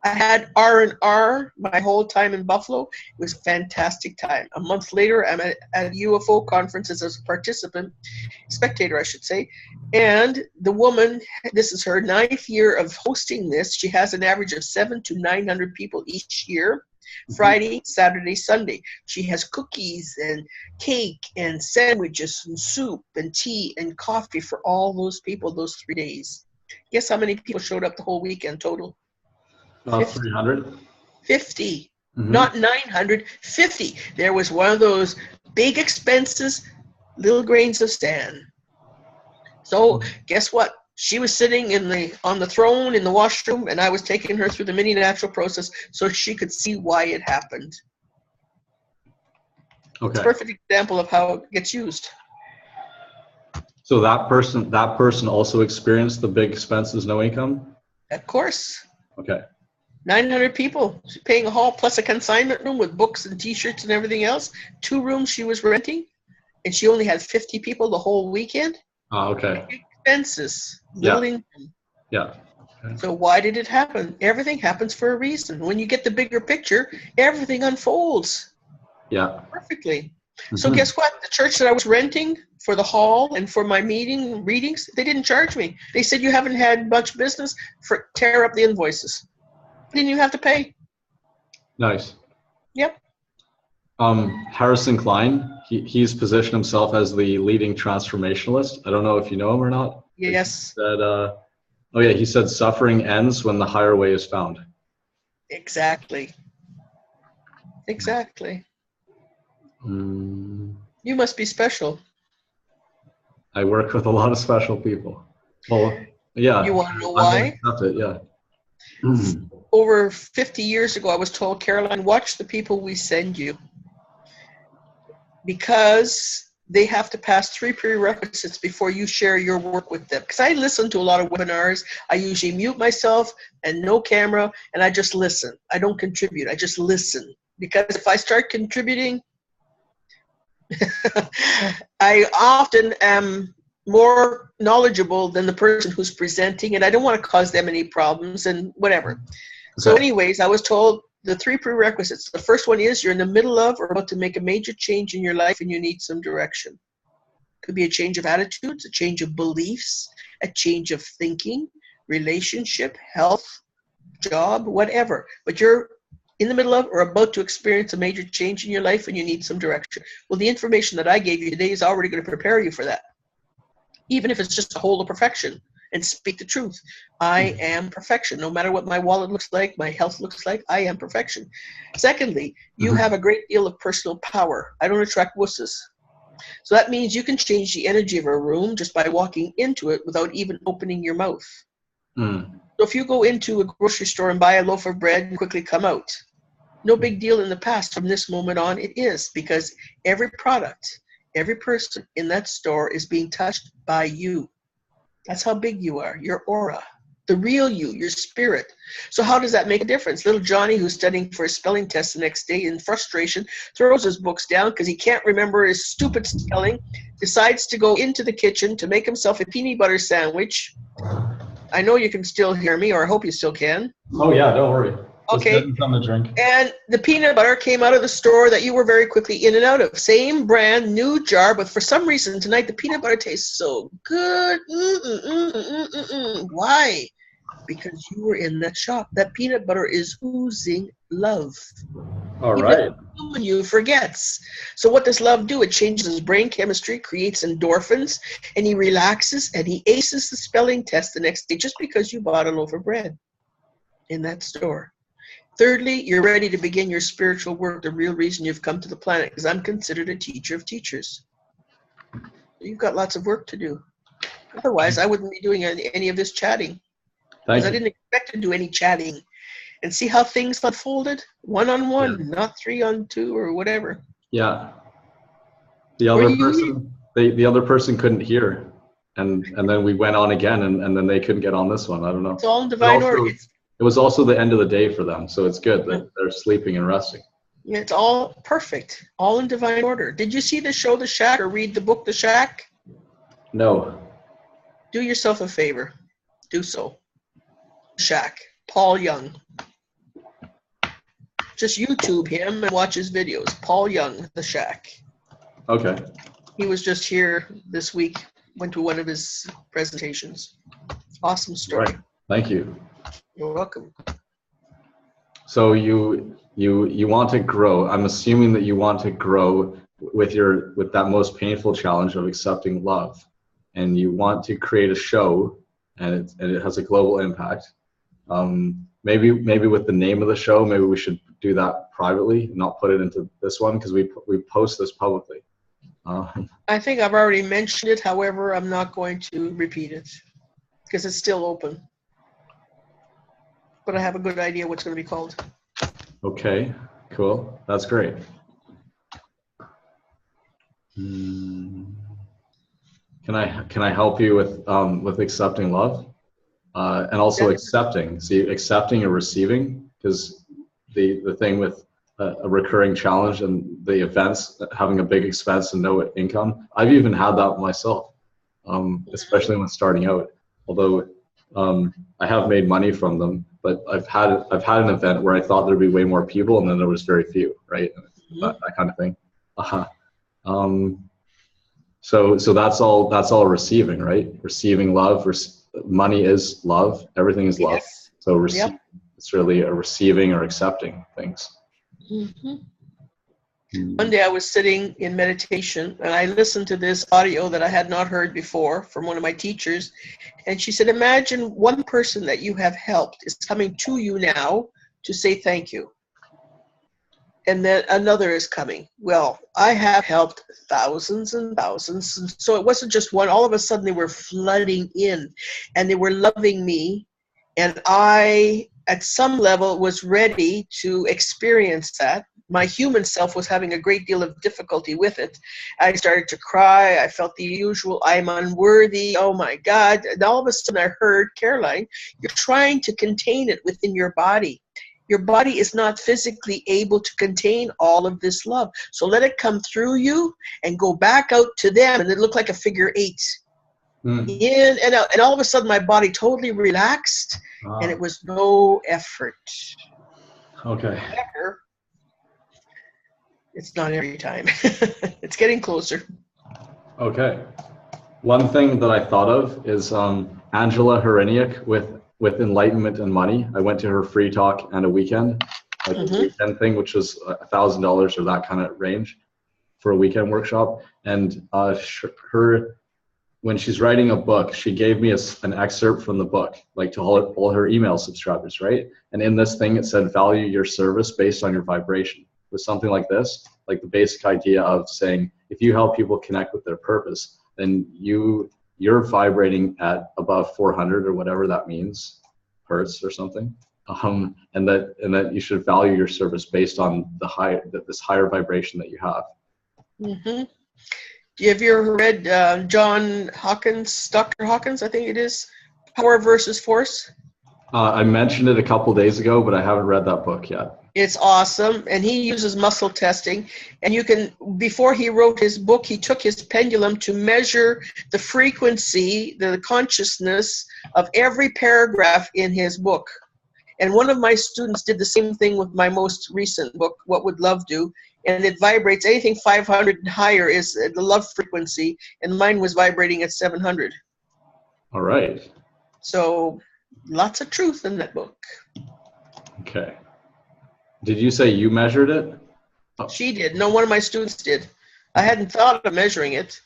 Speaker 2: I had R&R my whole time in Buffalo. It was a fantastic time. A month later, I'm at a UFO conference as a participant, spectator, I should say. And the woman, this is her 9th year of hosting this. She has an average of 700 to 900 people each year. Friday, Saturday, Sunday. She has cookies and cake and sandwiches and soup and tea and coffee for all those people those 3 days. Guess how many people showed up the whole weekend total?
Speaker 1: 300.
Speaker 2: 50. Not 900, 50. There was one of those big expenses, little grains of sand. So guess what? She was sitting on the throne in the washroom, and I was taking her through the mini natural process so she could see why it happened.
Speaker 1: Okay.
Speaker 2: It's a perfect example of how it gets used.
Speaker 1: So that person also experienced the big expenses, no income?
Speaker 2: Of course.
Speaker 1: Okay.
Speaker 2: 900 people paying a hall plus a consignment room with books and t-shirts and everything else. 2 rooms she was renting, and she only had 50 people the whole weekend.
Speaker 1: Okay.
Speaker 2: Big expenses, little income.
Speaker 1: Yeah. Okay.
Speaker 2: So why did it happen? Everything happens for a reason. When you get the bigger picture, everything unfolds.
Speaker 1: Yeah.
Speaker 2: Perfectly. So guess what? The church that I was renting for the hall and for my readings, they didn't charge me. They said, you haven't had much business, tear up the invoices. Didn't you have to pay?
Speaker 1: Nice.
Speaker 2: Yep.
Speaker 1: Harrison Klein, he's positioned himself as the leading transformationalist. I don't know if you know him or not.
Speaker 2: Yes.
Speaker 1: He said suffering ends when the higher way is found.
Speaker 2: Exactly. Exactly. You must be special.
Speaker 1: I work with a lot of special people. Well, yeah.
Speaker 2: You want to know why?
Speaker 1: Yeah.
Speaker 2: Over 50 years ago, I was told, Caroline, watch the people we send you, because they have to pass 3 prerequisites before you share your work with them. Because I listen to a lot of webinars. I usually mute myself and no camera, and I just listen. I don't contribute. I just listen. Because if I start contributing, I often am more knowledgeable than the person who's presenting, and I don't want to cause them any problems and whatever. Okay. So anyways, I was told the 3 prerequisites. The first one is you're in the middle of or about to make a major change in your life and you need some direction. Could be a change of attitudes, a change of beliefs, a change of thinking, relationship, health, job, whatever. But you're in the middle of or about to experience a major change in your life and you need some direction. Well, the information that I gave you today is already going to prepare you for that. Even if it's just a hold of perfection and speak the truth. I am perfection. No matter what my wallet looks like, my health looks like, I am perfection. Secondly, you have a great deal of personal power. I don't attract wusses. So that means you can change the energy of a room just by walking into it without even opening your mouth. So if you go into a grocery store and buy a loaf of bread and quickly come out, no big deal in the past. From this moment on, it is, because every product, every person in that store is being touched by you. That's how big you are, your aura, the real you, your spirit. So how does that make a difference? Little Johnny, who's studying for a spelling test the next day in frustration, throws his books down because he can't remember his stupid spelling, decides to go into the kitchen to make himself a peanut butter sandwich. I know you can still hear me, or I hope you still can.
Speaker 1: Oh yeah, don't worry.
Speaker 2: Okay.
Speaker 1: Something to drink.
Speaker 2: And the peanut butter came out of the store that you were very quickly in and out of. Same brand, new jar, but for some reason tonight the peanut butter tastes so good. Why? Because you were in that shop. That peanut butter is oozing love.
Speaker 1: All right.
Speaker 2: Even you forgets. So what does love do? It changes his brain chemistry, creates endorphins, and he relaxes and he aces the spelling test the next day just because you bought a loaf of bread in that store. Thirdly, you're ready to begin your spiritual work, the real reason you've come to the planet, because I'm considered a teacher of teachers. You've got lots of work to do. Otherwise, I wouldn't be doing any of this chatting. Because I didn't expect to do any chatting. and see how things unfolded? One on one,
Speaker 1: Yeah.
Speaker 2: not 3 on 2 or whatever.
Speaker 1: Yeah. The
Speaker 2: Were
Speaker 1: other
Speaker 2: you?
Speaker 1: person, the other person couldn't hear. And then we went on again, and then they couldn't get on this one. I don't
Speaker 2: It's
Speaker 1: know.
Speaker 2: all in
Speaker 1: But
Speaker 2: divine order.
Speaker 1: also, it was also the end of the day for them. So it's good that they're sleeping and resting.
Speaker 2: It's all perfect, all in divine order. Did you see the show The Shack or read the book The Shack?
Speaker 1: No.
Speaker 2: Do yourself a favor. Do so. Shack. Paul Young. Just YouTube him and watch his videos. Paul Young, The Shack.
Speaker 1: Okay.
Speaker 2: He was just here this week. Went to one of his presentations. Awesome story.
Speaker 1: Right. Thank you.
Speaker 2: You're welcome.
Speaker 1: So you want to grow. I'm assuming that you want to grow with that most painful challenge of accepting love, and you want to create a show, and it has a global impact. Maybe with the name of the show, maybe we should do that privately, not put it into this one, because we post this publicly.
Speaker 2: I think I've already mentioned it. However, I'm not going to repeat it because it's still open. But I have a good idea what's going to be called.
Speaker 1: Okay, cool. That's great. Can I help you with accepting love, and also accepting? See, accepting or receiving, because the thing with a recurring challenge and the events, having a big expense and no income. I've even had that myself, especially when starting out. Although I have made money from them, but I've had an event where I thought there'd be way more people, and then there was very few, right? That kind of thing. So that's all receiving, right? Receiving love. Money is love. Everything is love.
Speaker 2: Yes.
Speaker 1: So it's really a receiving or accepting things.
Speaker 2: One day I was sitting in meditation and I listened to this audio that I had not heard before from one of my teachers. And she said, imagine one person that you have helped is coming to you now to say thank you. And then another is coming. Well, I have helped thousands and thousands. And so it wasn't just one. All of a sudden they were flooding in and they were loving me. And I, at some level, was ready to experience that. My human self was having a great deal of difficulty with it. I started to cry. I felt the usual, I'm unworthy. Oh my God. And all of a sudden I heard, Caroline, you're trying to contain it within your body. Your body is not physically able to contain all of this love. So let it come through you and go back out to them. And it looked like a figure 8. In and out. And all of a sudden my body totally relaxed and it was no effort.
Speaker 1: Okay.
Speaker 2: However, it's not every time. It's getting closer.
Speaker 1: Okay. One thing that I thought of is Angela Hereniak with Enlightenment and Money. I went to her free talk and a weekend, like a weekend thing, which was $1,000 or that kind of range for a weekend workshop. And when she's writing a book, she gave me an excerpt from the book, like to all her email subscribers, right? And in this thing, it said, value your service based on your vibration. With something like this, like the basic idea of saying, if you help people connect with their purpose, then you're vibrating at above 400 or whatever that means, hertz or something, and that you should value your service based on this higher vibration that you have.
Speaker 2: Have you ever read John Hawkins, Dr. Hawkins, I think it is, Power versus Force?
Speaker 1: I mentioned it a couple days ago, but I haven't read that book yet.
Speaker 2: It's awesome, and he uses muscle testing, and you can, before he wrote his book, he took his pendulum to measure the frequency, the consciousness of every paragraph in his book. And one of my students did the same thing with my most recent book, What Would Love Do? And it vibrates, anything 500 and higher is the love frequency, and mine was vibrating at 700.
Speaker 1: All right.
Speaker 2: So lots of truth in that book.
Speaker 1: Okay. Did you say you measured it? Oh.
Speaker 2: She did. No, one of my students did. I hadn't thought of measuring it.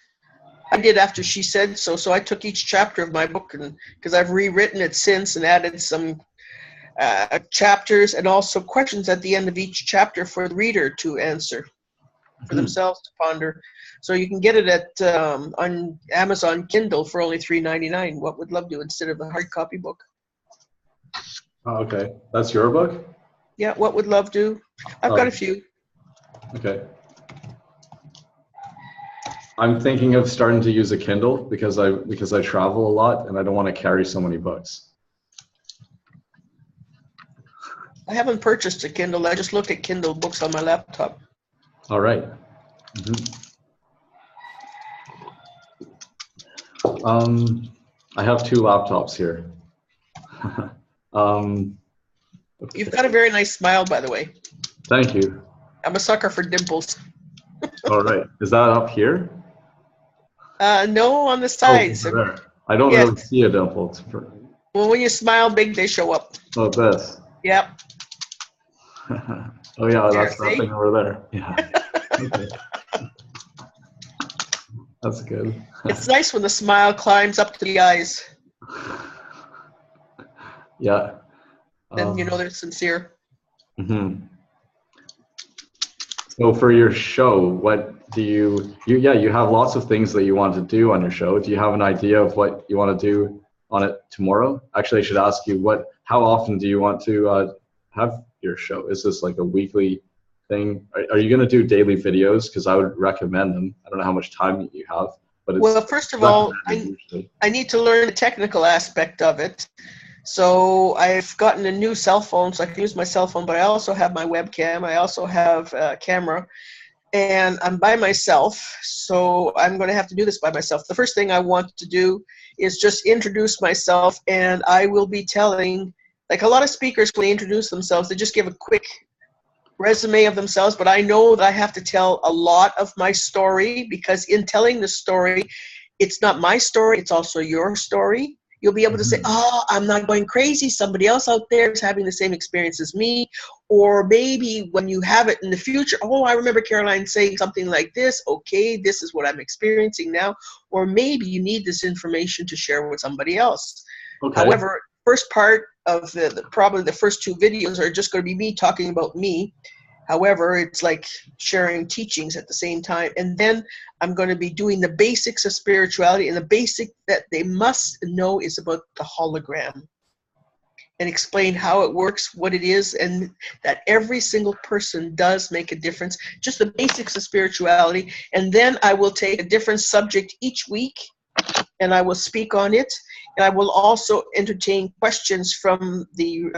Speaker 2: I did after she said so. So I took each chapter of my book, and because I've rewritten it since and added some chapters and also questions at the end of each chapter for the reader to answer for themselves to ponder. So you can get it at on Amazon Kindle for only $3.99. What Would Love Do, instead of the hard copy book.
Speaker 1: Oh, okay. That's your book?
Speaker 2: Yeah, What Would Love Do? I've got a few.
Speaker 1: Okay. I'm thinking of starting to use a Kindle because I travel a lot and I don't want to carry so many books.
Speaker 2: I haven't purchased a Kindle. I just look at Kindle books on my laptop.
Speaker 1: All right. Mm-hmm. I have 2 laptops here. Okay.
Speaker 2: You've got a very nice smile, by the way.
Speaker 1: Thank you.
Speaker 2: I'm a sucker for dimples.
Speaker 1: All right. Is that up here?
Speaker 2: No, on the
Speaker 1: Oh,
Speaker 2: sides.
Speaker 1: over there. I don't
Speaker 2: Yes.
Speaker 1: really see a dimple.
Speaker 2: Well, when you smile big, they show up.
Speaker 1: Oh, this.
Speaker 2: Yep.
Speaker 1: Oh, yeah,
Speaker 2: There,
Speaker 1: that's that
Speaker 2: see?
Speaker 1: thing over there. Yeah. Okay. That's good.
Speaker 2: It's nice when the smile climbs up to the eyes.
Speaker 1: Yeah.
Speaker 2: Then you know they're sincere.
Speaker 1: Mm-hmm. So for your show, what do you have lots of things that you want to do on your show. Do you have an idea of what you want to do on it tomorrow? Actually, I should ask you how often do you want to have your show? Is this like a weekly thing? Are you going to do daily videos? Because I would recommend them. I don't know how much time you have, but it's
Speaker 2: Well, first of all,
Speaker 1: usually.
Speaker 2: I need to learn the technical aspect of it. So I've gotten a new cell phone, so I can use my cell phone, but I also have my webcam. I also have a camera, and I'm by myself, so I'm going to have to do this by myself. The first thing I want to do is just introduce myself, and I will be telling, like a lot of speakers, when they introduce themselves, they just give a quick resume of themselves, but I know that I have to tell a lot of my story, because in telling the story, it's not my story, it's also your story. You'll be able to say, oh, I'm not going crazy. Somebody else out there is having the same experience as me. Or maybe when you have it in the future, oh, I remember Caroline saying something like this. Okay, this is what I'm experiencing now. Or maybe you need this information to share with somebody else.
Speaker 1: Okay.
Speaker 2: However, first part of probably the first 2 videos are just going to be me talking about me. However, it's like sharing teachings at the same time. And then I'm going to be doing the basics of spirituality, and the basic that they must know is about the hologram, and explain how it works, what it is, and that every single person does make a difference. Just the basics of spirituality. And then I will take a different subject each week, and I will speak on it. And I will also entertain questions from the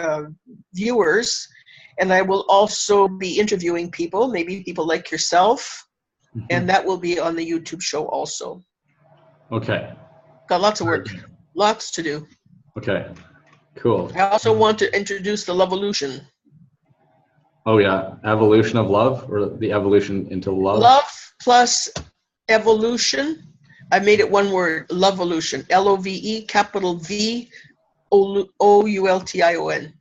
Speaker 2: viewers. And I will also be interviewing people, maybe people like yourself, and that will be on the YouTube show also.
Speaker 1: Okay.
Speaker 2: Got lots of work, lots to do.
Speaker 1: Okay, cool.
Speaker 2: I also want to introduce the Loveolution.
Speaker 1: Oh yeah, evolution of love, or the evolution into love?
Speaker 2: Love plus evolution. I made it one word, Loveolution, L-O-V-E, capital V, O-U-L-T-I-O-N,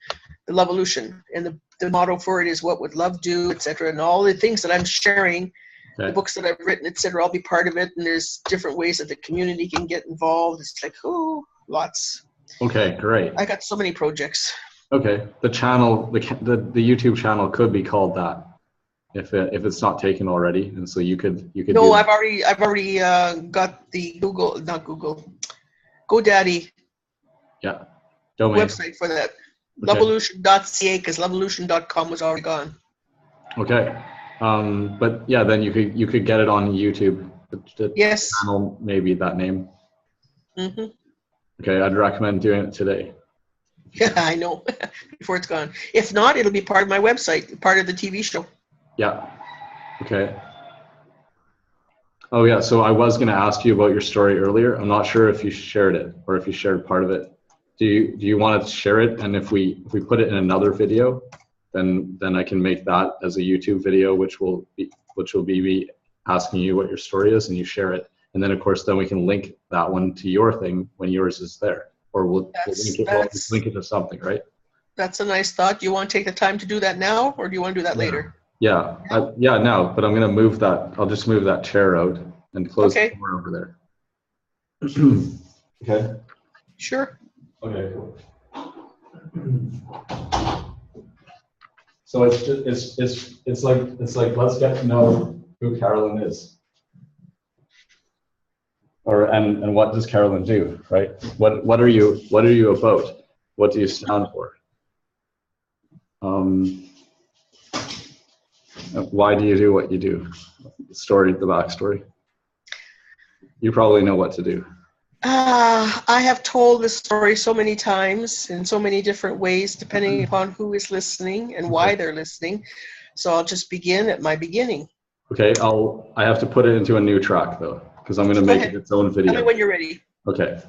Speaker 2: the Loveolution. And the motto for it is what would love do, etc. And all the things that I'm sharing, the books that I've written, etc. I'll be part of it. And there's different ways that the community can get involved. It's like, oh, lots.
Speaker 1: Okay, great.
Speaker 2: I got so many projects.
Speaker 1: Okay, the channel, the YouTube channel could be called that, if it's not taken already, and so you could.
Speaker 2: No, I've already got the GoDaddy.
Speaker 1: Yeah. Domain.
Speaker 2: Website for that.
Speaker 1: Okay.
Speaker 2: Loveolution.ca, because Loveolution.com was already gone.
Speaker 1: Okay, but yeah, then you could get it on YouTube. The
Speaker 2: Yes.
Speaker 1: channel, maybe that name.
Speaker 2: Mm-hmm.
Speaker 1: Okay, I'd recommend doing it today.
Speaker 2: Yeah, I know. Before it's gone. If not, it'll be part of my website, part of the TV show.
Speaker 1: Yeah. Okay. Oh yeah, so I was going to ask you about your story earlier. I'm not sure if you shared it or if you shared part of it. Do you want to share it? And if we put it in another video, then I can make that as a YouTube video, which will be me asking you what your story is, and you share it. And then of course, then we can link that one to your thing when yours is there, or we'll link it to something, right?
Speaker 2: That's a nice thought. Do you want to take the time to do that now, or do you want to do that later?
Speaker 1: Yeah, now, but I'm going to move that. I'll just move that chair out and close the door over there. Okay.
Speaker 2: Sure.
Speaker 1: Okay, cool. So it's like let's get to know who Carolyn is, and what does Carolyn do, right? What are you about? What do you stand for? Why do you do what you do? The backstory. You probably know what to do.
Speaker 2: I have told this story so many times in so many different ways, depending upon who is listening and why they're listening. So I'll just begin at my beginning.
Speaker 1: Okay, I have to put it into a new track though, because I'm going to make it its own video.
Speaker 2: Tell me when you're ready.
Speaker 1: Okay.